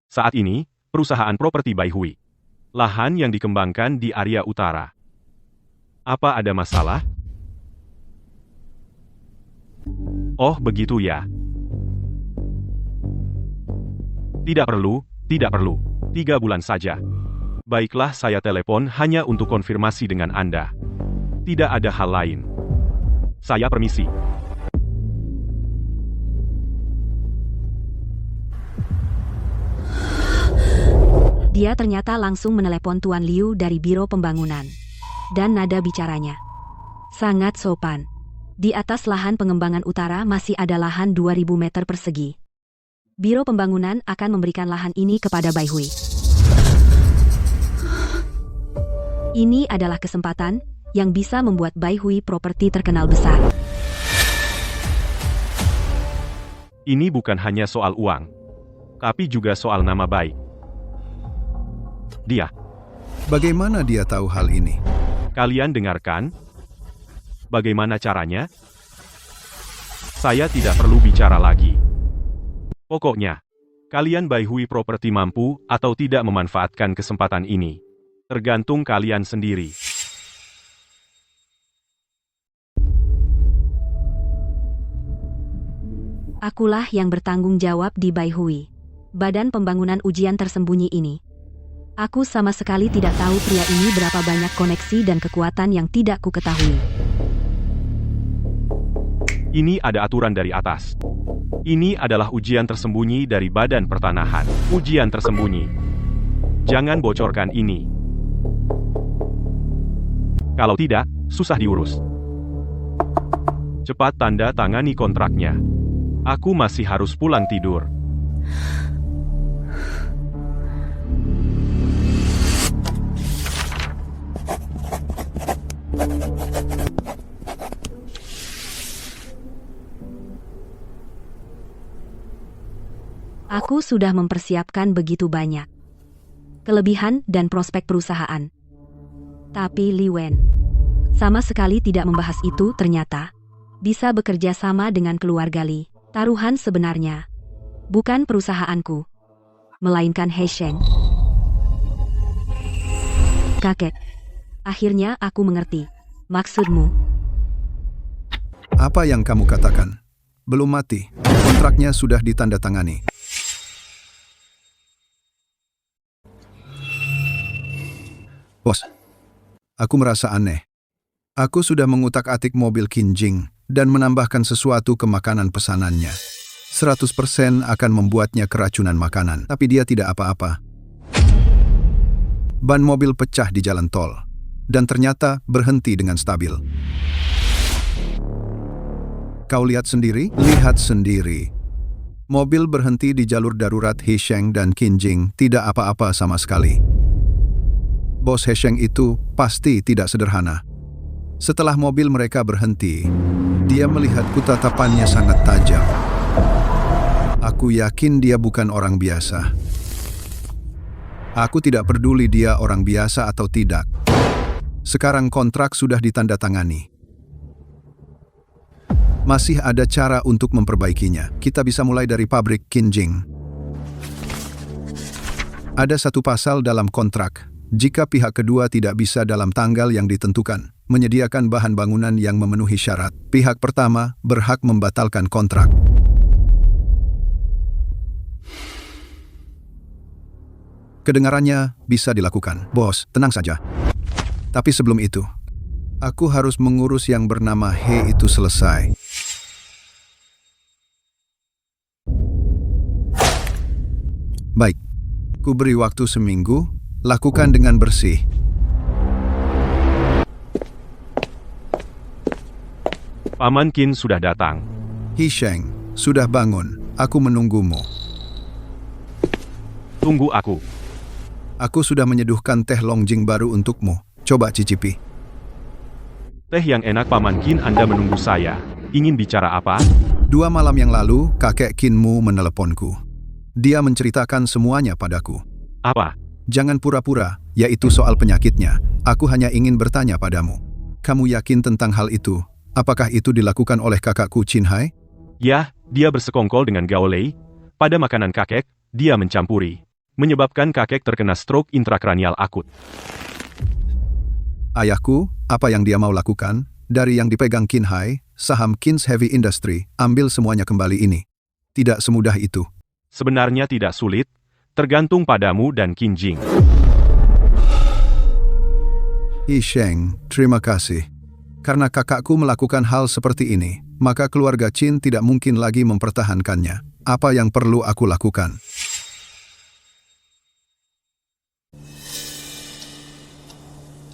Saat ini, perusahaan properti Bai Hui. Lahan yang dikembangkan di area utara. Apa ada masalah? Oh, begitu ya. Tidak perlu, tidak perlu. 3 bulan saja. Baiklah, saya telepon hanya untuk konfirmasi dengan Anda. Tidak ada hal lain. Saya permisi. dia ternyata langsung menelepon Tuan Liu dari Biro Pembangunan. Dan nada bicaranya sangat sopan. Di atas lahan pengembangan utara masih ada lahan 2000 meter persegi. Biro Pembangunan akan memberikan lahan ini kepada Bai Hui. Ini adalah kesempatan yang bisa membuat Bai Hui Property terkenal besar. Ini bukan hanya soal uang, tapi juga soal nama baik. Dia. Bagaimana dia tahu hal ini? Kalian dengarkan? Bagaimana caranya? Saya tidak perlu bicara lagi. Pokoknya, kalian Bai Hui Property mampu atau tidak memanfaatkan kesempatan ini. Tergantung kalian sendiri. Akulah yang bertanggung jawab di Bai Hui. Badan pembangunan ujian tersembunyi ini. Aku sama sekali tidak tahu pria ini berapa banyak koneksi dan kekuatan yang tidak ku ketahui. Ini ada aturan dari atas. Ini adalah ujian tersembunyi dari Badan Pertanahan. Ujian tersembunyi. Jangan bocorkan ini. Kalau tidak, susah diurus. Cepat tanda tangani kontraknya. Aku masih harus pulang tidur. Aku sudah mempersiapkan begitu banyak kelebihan dan prospek perusahaan. Tapi Li Wen sama sekali tidak membahas itu. Ternyata bisa bekerja sama dengan keluarga Li. Taruhan sebenarnya bukan perusahaanku, melainkan He Sheng. Kakek, akhirnya aku mengerti maksudmu. Apa yang kamu katakan? Belum mati. Kontraknya sudah ditandatangani. Bos, aku merasa aneh. Aku sudah mengutak-atik mobil Qinjing dan menambahkan sesuatu ke makanan pesanannya. 100% akan membuatnya keracunan makanan, tapi dia tidak apa-apa. Ban mobil pecah di jalan tol, dan ternyata berhenti dengan stabil. Kau lihat sendiri? Lihat sendiri. Mobil berhenti di jalur darurat He Sheng dan Qinjing, tidak apa-apa sama sekali. Bos He Sheng itu pasti tidak sederhana. Setelah mobil mereka berhenti, dia melihatku, tatapannya sangat tajam. Aku yakin dia bukan orang biasa. Aku tidak peduli dia orang biasa atau tidak. Sekarang kontrak sudah ditandatangani. Masih ada cara untuk memperbaikinya. Kita bisa mulai dari pabrik Qinjing. Ada satu pasal dalam kontrak. Jika pihak kedua tidak bisa dalam tanggal yang ditentukan menyediakan bahan bangunan yang memenuhi syarat, pihak pertama berhak membatalkan kontrak. Kedengarannya bisa dilakukan. Bos, tenang saja. Tapi sebelum itu, aku harus mengurus yang bernama He itu selesai. Baik, ku beri waktu seminggu. Lakukan dengan bersih. Paman Qin sudah datang. He Sheng, sudah bangun. Aku menunggumu. Tunggu aku. Aku sudah menyeduhkan teh Longjing baru untukmu. Coba cicipi. Teh yang enak. Paman Qin, Anda menunggu saya. Ingin bicara apa? 2 malam yang lalu, kakek Qinmu meneleponku. Dia menceritakan semuanya padaku. Apa? Jangan pura-pura, yaitu soal penyakitnya. Aku hanya ingin bertanya padamu. Kamu yakin tentang hal itu? Apakah itu dilakukan oleh kakakku Qin Hai? Ya, dia bersekongkol dengan Gao Lei. Pada makanan kakek, dia mencampuri. Menyebabkan kakek terkena stroke intrakranial akut. Ayahku, apa yang dia mau lakukan? Dari yang dipegang Qin Hai, saham Qin's Heavy Industry, ambil semuanya kembali ini. Tidak semudah itu. Sebenarnya tidak sulit. Tergantung padamu dan Qinjing. He Sheng, terima kasih. Karena kakakku melakukan hal seperti ini, maka keluarga Qin tidak mungkin lagi mempertahankannya. Apa yang perlu aku lakukan?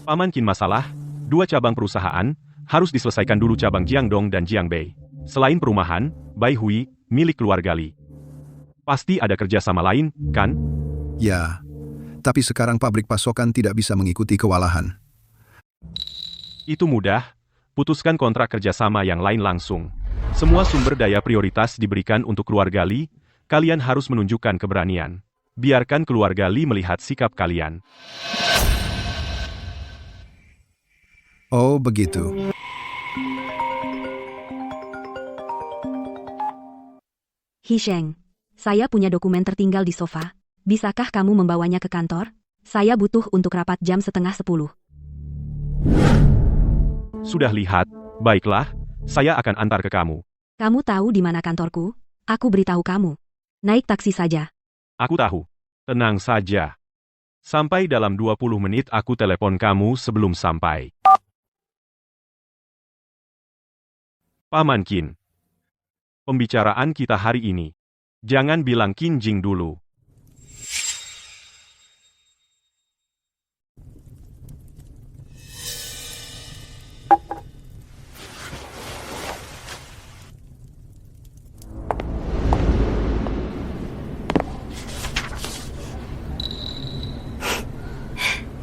Paman Qin, masalah 2 cabang perusahaan harus diselesaikan dulu, cabang Jiangdong dan Jiangbei. Selain perumahan, Bai Hui, milik keluarga Li. Pasti ada kerjasama lain, kan? Ya, tapi sekarang pabrik pasokan tidak bisa mengikuti kewalahan. Itu mudah. Putuskan kontrak kerjasama yang lain langsung. Semua sumber daya prioritas diberikan untuk keluarga Li. Kalian harus menunjukkan keberanian. Biarkan keluarga Li melihat sikap kalian. Oh, begitu. He Sheng, saya punya dokumen tertinggal di sofa. Bisakah kamu membawanya ke kantor? Saya butuh untuk rapat jam 9:30. Sudah lihat. Baiklah, saya akan antar ke kamu. Kamu tahu di mana kantorku? Aku beritahu kamu. Naik taksi saja. Aku tahu. Tenang saja. Sampai dalam 20 menit aku telepon kamu sebelum sampai. Paman Qin. Pembicaraan kita hari ini. Jangan bilang Qin Jing dulu.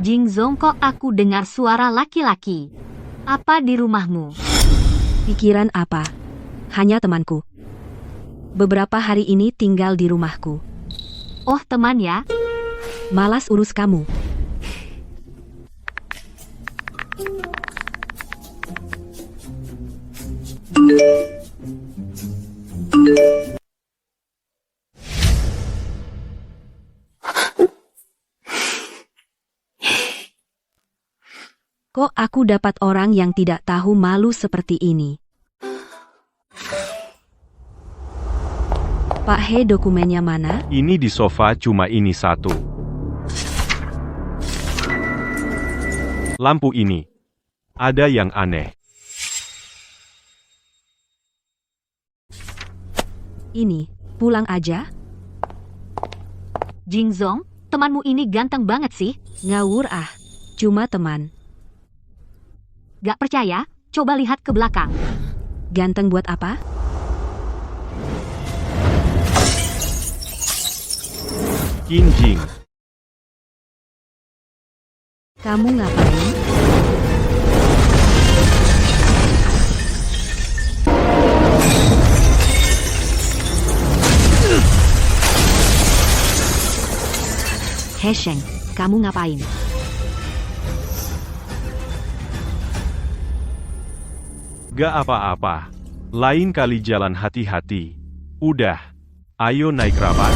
Jingzong, kok aku dengar suara laki-laki? Apa di rumahmu? Pikiran apa? Hanya temanku. Beberapa hari ini tinggal di rumahku. Oh, teman ya? Malas urus kamu. Kok aku dapat orang yang tidak tahu malu seperti ini? Pak He, dokumennya mana? Ini di sofa, cuma ini satu. Lampu ini. Ada yang aneh. Ini, pulang aja? Jingzong, temanmu ini ganteng banget sih. Ngawur ah, cuma teman. Gak percaya? Coba lihat ke belakang. Ganteng buat apa? Qin Jing. Kamu ngapain? He Sheng, kamu ngapain? Gak apa-apa. Lain kali jalan hati-hati. Udah. Ayo naik rapat.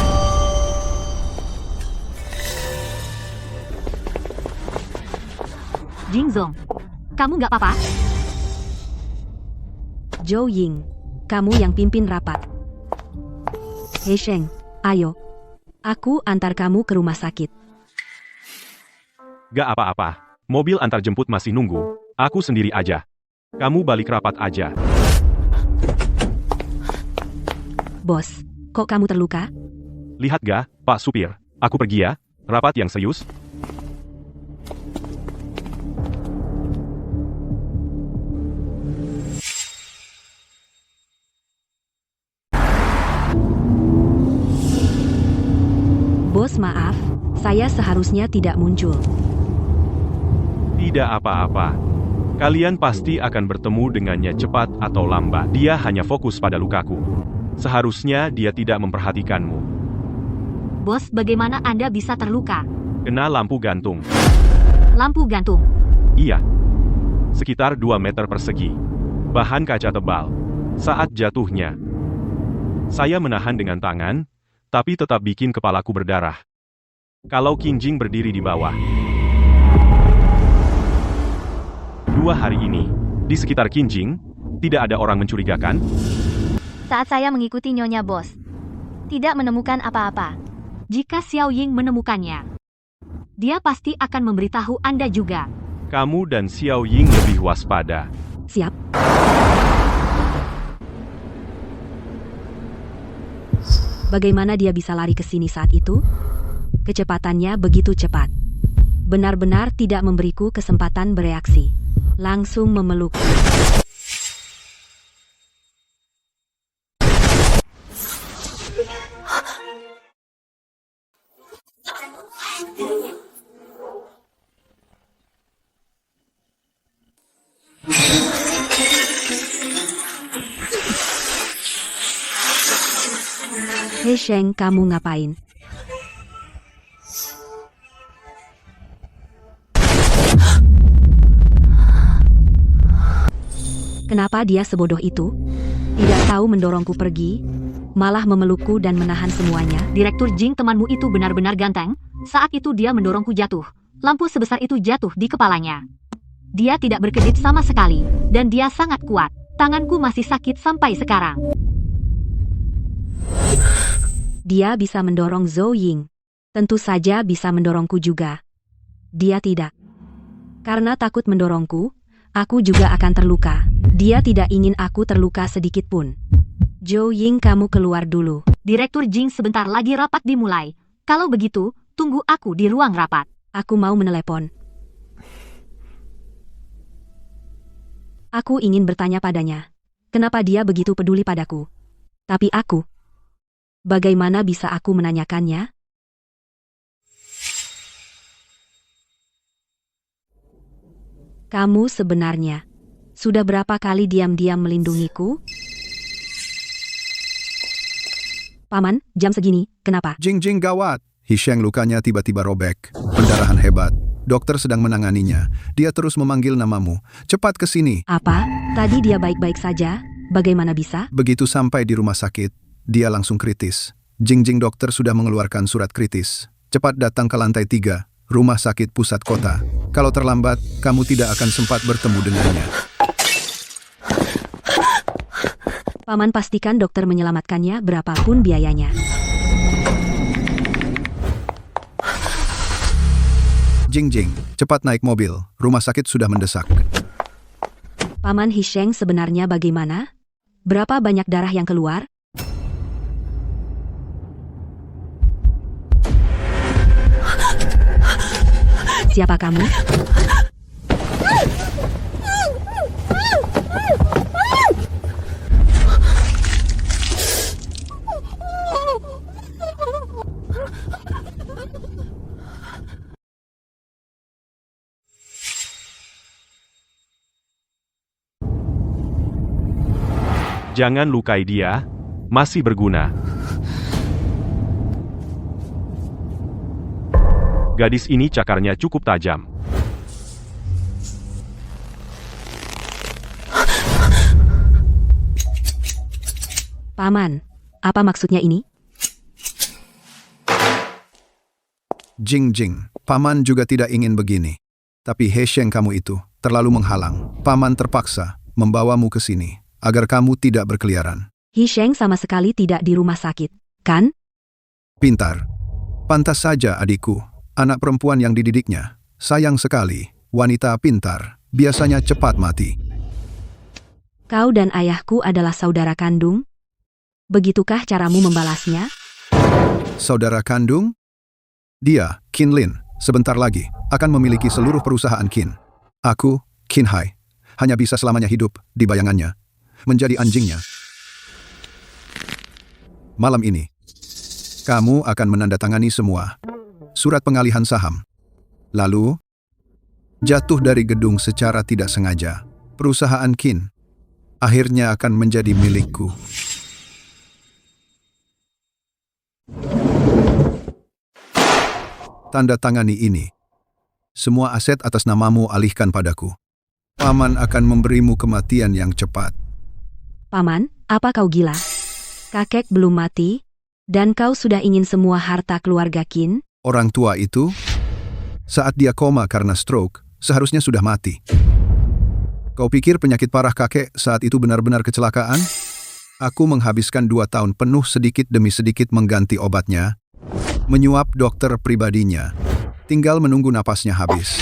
Jingzong, kamu gak apa-apa? Zhou Ying, kamu yang pimpin rapat. He Sheng, ayo. Aku antar kamu ke rumah sakit. Gak apa-apa. Mobil antar jemput masih nunggu. Aku sendiri aja. Kamu balik rapat aja. Bos, kok kamu terluka? Lihat gak, Pak Supir? Aku pergi ya. Rapat yang serius. Bos, maaf. Saya seharusnya tidak muncul. Tidak apa-apa. Kalian pasti akan bertemu dengannya cepat atau lambat. Dia hanya fokus pada lukaku. Seharusnya dia tidak memperhatikanmu. Bos, bagaimana Anda bisa terluka? Kena lampu gantung. Lampu gantung? Iya. Sekitar 2 meter persegi. Bahan kaca tebal. Saat jatuhnya, saya menahan dengan tangan, tapi tetap bikin kepalaku berdarah. Kalau Qin Jing berdiri di bawah. 2 hari ini, di sekitar Qin Jing, tidak ada orang mencurigakan. Saat saya mengikuti Nyonya Bos, tidak menemukan apa-apa. Jika Xiao Ying menemukannya, dia pasti akan memberitahu Anda juga. Kamu dan Xiao Ying lebih waspada. Siap. Bagaimana dia bisa lari ke sini saat itu? Kecepatannya begitu cepat. Benar-benar tidak memberiku kesempatan bereaksi. Langsung memeluk. He Sheng, kamu ngapain? Kenapa dia sebodoh itu? Tidak tahu mendorongku pergi, malah memelukku dan menahan semuanya. Direktur Jing, temanmu itu benar-benar ganteng. Saat itu dia mendorongku jatuh. Lampu sebesar itu jatuh di kepalanya. Dia tidak berkedip sama sekali, dan dia sangat kuat. Tanganku masih sakit sampai sekarang. Dia bisa mendorong Zhou Ying. Tentu saja bisa mendorongku juga. Dia tidak. Karena takut mendorongku, aku juga akan terluka. Dia tidak ingin aku terluka sedikit pun. Zhou Ying, kamu keluar dulu. Direktur Jing, sebentar lagi rapat dimulai. Kalau begitu, tunggu aku di ruang rapat. Aku mau menelepon. Aku ingin bertanya padanya. Kenapa dia begitu peduli padaku? Tapi aku, bagaimana bisa aku menanyakannya? Kamu sebenarnya sudah berapa kali diam-diam melindungiku? Paman, jam segini, kenapa? Jing gawat. Hisheng lukanya tiba-tiba robek. Pendarahan hebat. Dokter sedang menanganinya. Dia terus memanggil namamu. Cepat ke sini. Apa? Tadi dia baik-baik saja. Bagaimana bisa? Begitu sampai di rumah sakit, dia langsung kritis. Jing dokter sudah mengeluarkan surat kritis. Cepat datang ke lantai 3, rumah sakit pusat kota. Kalau terlambat, kamu tidak akan sempat bertemu dengannya. Paman, pastikan dokter menyelamatkannya berapapun biayanya. Jing, cepat naik mobil. Rumah sakit sudah mendesak. Paman Hisheng, sebenarnya bagaimana? Berapa banyak darah yang keluar? Siapa kamu? Jangan lukai dia, masih berguna. Gadis ini cakarnya cukup tajam. Paman, apa maksudnya ini? Jing, Paman juga tidak ingin begini. Tapi Hesheng kamu itu terlalu menghalang. Paman terpaksa membawamu ke sini agar kamu tidak berkeliaran. Hisheng sama sekali tidak di rumah sakit, kan? Pintar. Pantas saja adikku, anak perempuan yang dididiknya. Sayang sekali, wanita pintar, biasanya cepat mati. Kau dan ayahku adalah saudara kandung? Begitukah caramu membalasnya? Saudara kandung? Dia, Qin Lin, sebentar lagi akan memiliki seluruh perusahaan Qin. Aku, Qin Hai, hanya bisa selamanya hidup di bayangannya, menjadi anjingnya. Malam ini, kamu akan menandatangani semua surat pengalihan saham. Lalu, jatuh dari gedung secara tidak sengaja. Perusahaan Qin akhirnya akan menjadi milikku. Tanda tangani ini. Semua aset atas namamu alihkan padaku. Paman akan memberimu kematian yang cepat. Paman, apa kau gila? Kakek belum mati, dan kau sudah ingin semua harta keluarga Qin? Orang tua itu, saat dia koma karena stroke, seharusnya sudah mati. Kau pikir penyakit parah kakek saat itu benar-benar kecelakaan? Aku menghabiskan 2 tahun penuh sedikit demi sedikit mengganti obatnya, menyuap dokter pribadinya, tinggal menunggu napasnya habis.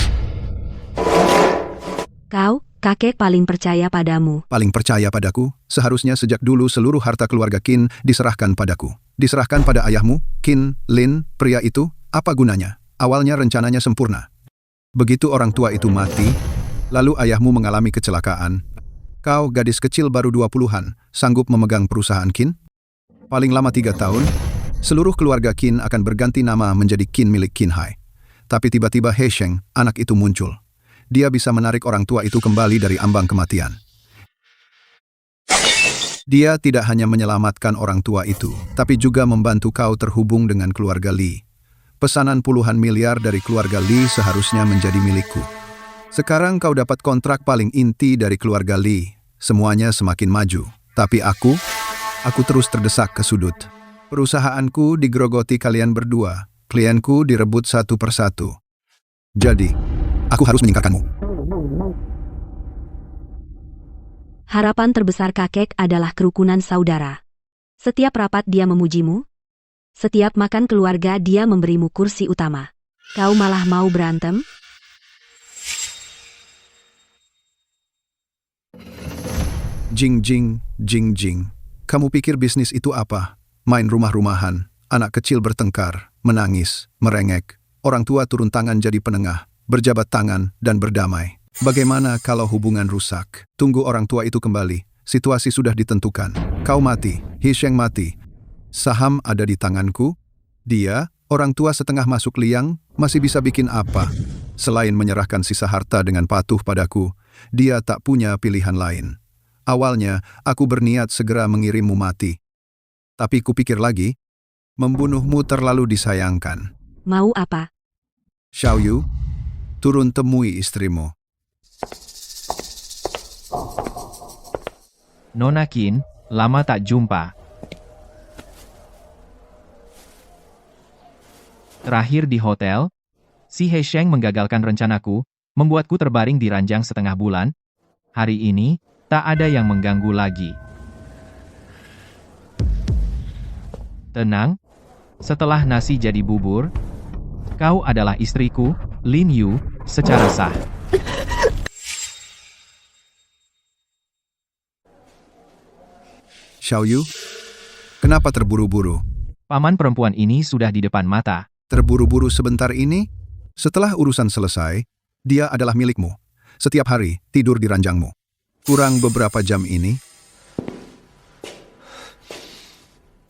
Kau, kakek paling percaya padamu. Paling percaya padaku? Seharusnya sejak dulu seluruh harta keluarga Qin diserahkan padaku. Diserahkan pada ayahmu, Qin Lin, pria itu, apa gunanya? Awalnya rencananya sempurna. Begitu orang tua itu mati, lalu ayahmu mengalami kecelakaan. Kau, gadis kecil baru 20-an, sanggup memegang perusahaan Qin? Paling lama 3 tahun, seluruh keluarga Qin akan berganti nama menjadi Qin milik Qin Hai. Tapi tiba-tiba Hesheng, anak itu muncul. Dia bisa menarik orang tua itu kembali dari ambang kematian. Dia tidak hanya menyelamatkan orang tua itu, tapi juga membantu kau terhubung dengan keluarga Li. Pesanan puluhan miliar dari keluarga Li seharusnya menjadi milikku. Sekarang kau dapat kontrak paling inti dari keluarga Li. Semuanya semakin maju. Tapi aku terus terdesak ke sudut. Perusahaanku digerogoti kalian berdua. Klienku direbut satu persatu. Jadi, aku harus menyingkirkanmu. Harapan terbesar kakek adalah kerukunan saudara. Setiap rapat dia memujimu, Setiap makan keluarga dia memberimu kursi utama. Kau malah mau berantem? Jing jing, jing jing. Kamu pikir bisnis itu apa? Main rumah-rumahan, anak kecil bertengkar, menangis, merengek. Orang tua turun tangan jadi penengah, berjabat tangan, dan berdamai. Bagaimana kalau hubungan rusak? Tunggu orang tua itu kembali. Situasi sudah ditentukan. Kau mati, Hisheng mati. Saham ada di tanganku. Dia, orang tua setengah masuk liang, masih bisa bikin apa? Selain menyerahkan sisa harta dengan patuh padaku, dia tak punya pilihan lain. Awalnya, aku berniat segera mengirimmu mati. Tapi kupikir lagi, membunuhmu terlalu disayangkan. Mau apa? Xiaoyu, turun temui istrimu. Nona Qin, lama tak jumpa. Terakhir di hotel, si He Sheng menggagalkan rencanaku, membuatku terbaring di ranjang setengah bulan. Hari ini, tak ada yang mengganggu lagi. Tenang, setelah nasi jadi bubur, kau adalah istriku, Lin Yu, secara sah. Xiaoyu, kenapa terburu-buru? Paman perempuan ini sudah di depan mata. Terburu-buru sebentar ini? Setelah urusan selesai, dia adalah milikmu. Setiap hari tidur di ranjangmu. Kurang beberapa jam ini,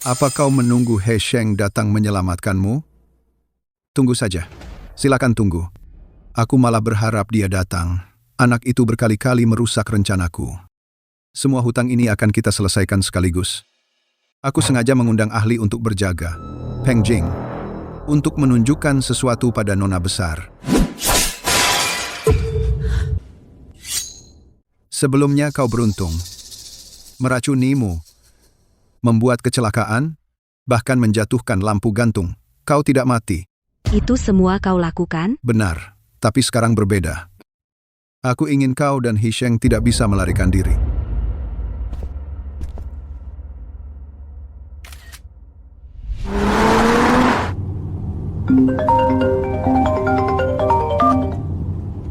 apa kau menunggu He Sheng datang menyelamatkanmu? Tunggu saja. Silakan tunggu. Aku malah berharap dia datang. Anak itu berkali-kali merusak rencanaku. Semua hutang ini akan kita selesaikan sekaligus. Aku sengaja mengundang ahli untuk berjaga, Peng Jing, untuk menunjukkan sesuatu pada nona besar. Sebelumnya kau beruntung. Meracunimu, membuat kecelakaan, bahkan menjatuhkan lampu gantung. Kau tidak mati. Itu semua kau lakukan? Benar, tapi sekarang berbeda. Aku ingin kau dan Hisheng tidak bisa melarikan diri.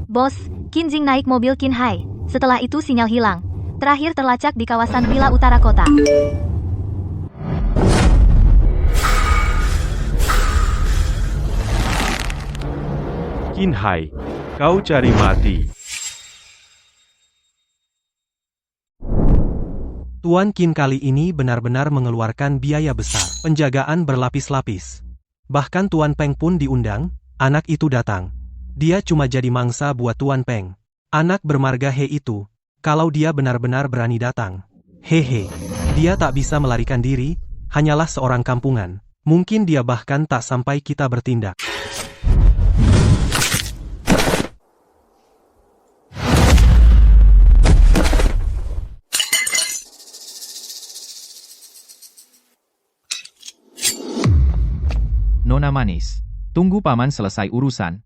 Bos, Qin Jing naik mobil Qin Hai. Setelah itu sinyal hilang. Terakhir terlacak di kawasan Villa Utara Kota. Qin Hai, kau cari mati. Tuan Qin kali ini benar-benar mengeluarkan biaya besar. Penjagaan berlapis-lapis. Bahkan Tuan Peng pun diundang, anak itu datang. Dia cuma jadi mangsa buat Tuan Peng. Anak bermarga He itu, kalau dia benar-benar berani datang. Hehe, dia tak bisa melarikan diri, hanyalah seorang kampungan. Mungkin dia bahkan tak sampai kita bertindak. Nona manis, tunggu paman selesai urusan.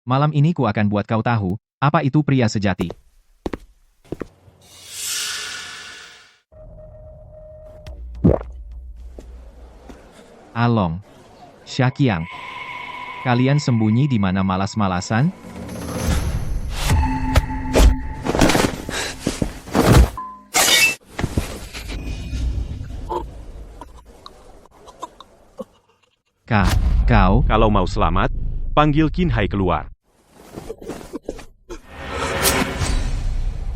Malam ini ku akan buat kau tahu, apa itu pria sejati. Along, Syakiang, kalian sembunyi di mana malas-malasan? Kau? Kalau mau selamat, panggil Qin Hai keluar.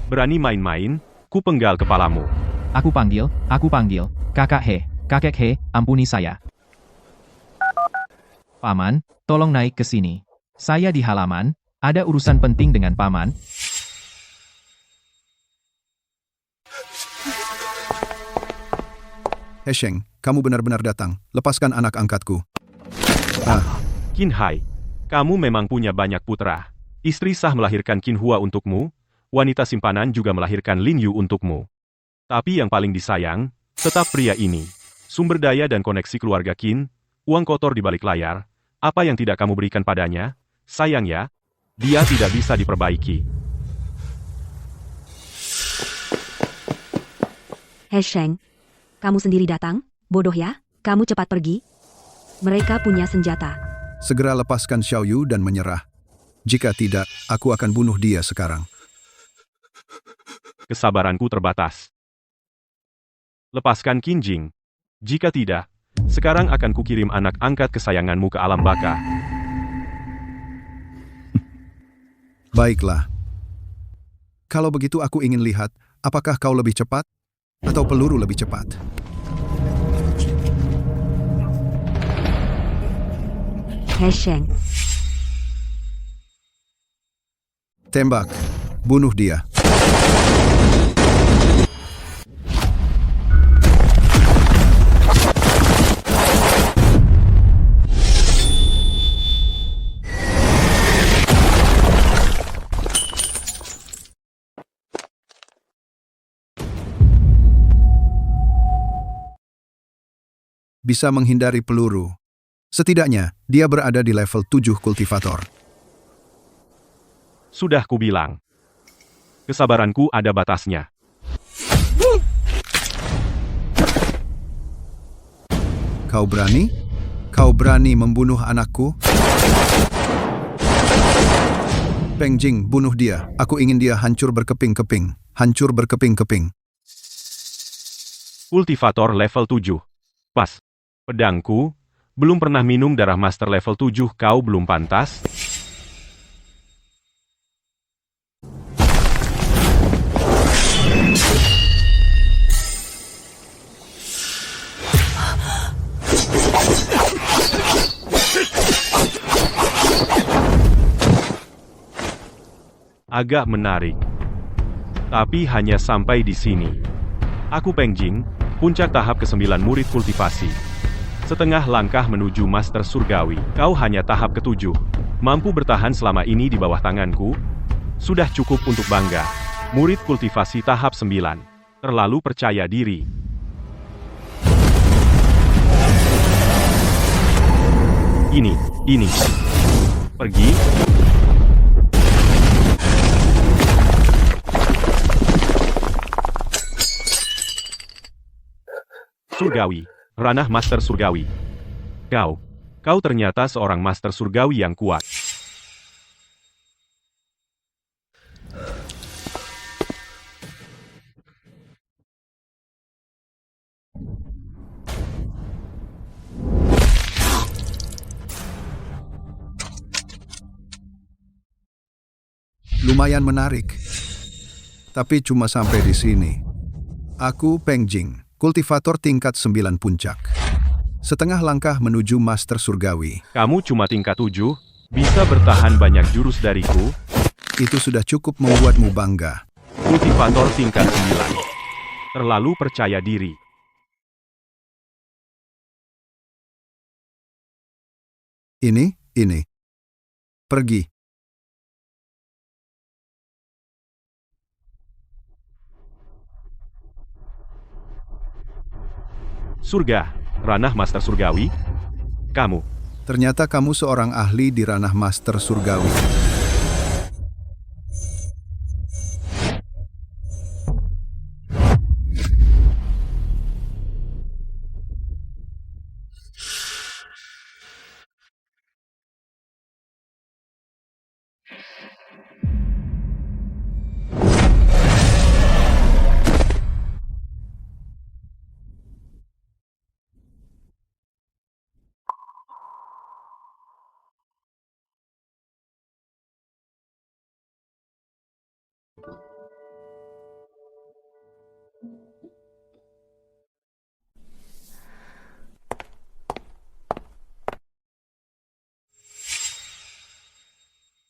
Berani main-main, ku penggal kepalamu. Aku panggil, kakak He, ampuni saya. Paman, tolong naik ke sini. Saya di halaman, ada urusan penting dengan paman. He Sheng, kamu benar-benar datang. Lepaskan anak angkatku. Qin Hai, kamu memang punya banyak putra. Istri sah melahirkan Qin Hua untukmu, wanita simpanan juga melahirkan Lin Yu untukmu. Tapi yang paling disayang, tetap pria ini. Sumber daya dan koneksi keluarga Qin, uang kotor di balik layar, apa yang tidak kamu berikan padanya? Sayang ya, dia tidak bisa diperbaiki. He Sheng, kamu sendiri datang? Bodoh ya, kamu cepat pergi. Mereka punya senjata. Segera lepaskan Xiaoyu dan menyerah. Jika tidak, aku akan bunuh dia sekarang. Kesabaranku terbatas. Lepaskan Qin Jing. Jika tidak, sekarang akan kukirim anak angkat kesayanganmu ke alam baka. Baiklah. Kalau begitu aku ingin lihat, apakah kau lebih cepat atau peluru lebih cepat? He Sheng. Tembak. Bunuh dia. Bisa menghindari peluru. Setidaknya, dia berada di level 7 kultivator. Sudah kubilang. Kesabaranku ada batasnya. Kau berani? Kau berani membunuh anakku? Peng Jing, bunuh dia. Aku ingin dia hancur berkeping-keping. Hancur berkeping-keping. Kultivator level 7. Pas. Pedangku, belum pernah minum darah master level 7, kau belum pantas? Agak menarik. Tapi hanya sampai di sini. Aku Peng Jing, puncak tahap ke-9 murid kultivasi. Setengah langkah menuju Master Surgawi. Kau hanya tahap ke-7. Mampu bertahan selama ini di bawah tanganku? Sudah cukup untuk bangga. Murid kultivasi tahap 9. Terlalu percaya diri. Ini. Pergi. Surgawi. Ranah Master Surgawi. Kau ternyata seorang Master Surgawi yang kuat. Lumayan menarik. Tapi cuma sampai di sini. Aku Peng Jing, kultivator tingkat 9 puncak. Setengah langkah menuju Master Surgawi. Kamu cuma tingkat 7, bisa bertahan banyak jurus dariku? Itu sudah cukup membuatmu bangga. Kultivator tingkat 9. Terlalu percaya diri. Ini. Pergi. Surga, ranah Master Surgawi. Kamu. Ternyata kamu seorang ahli di ranah Master Surgawi.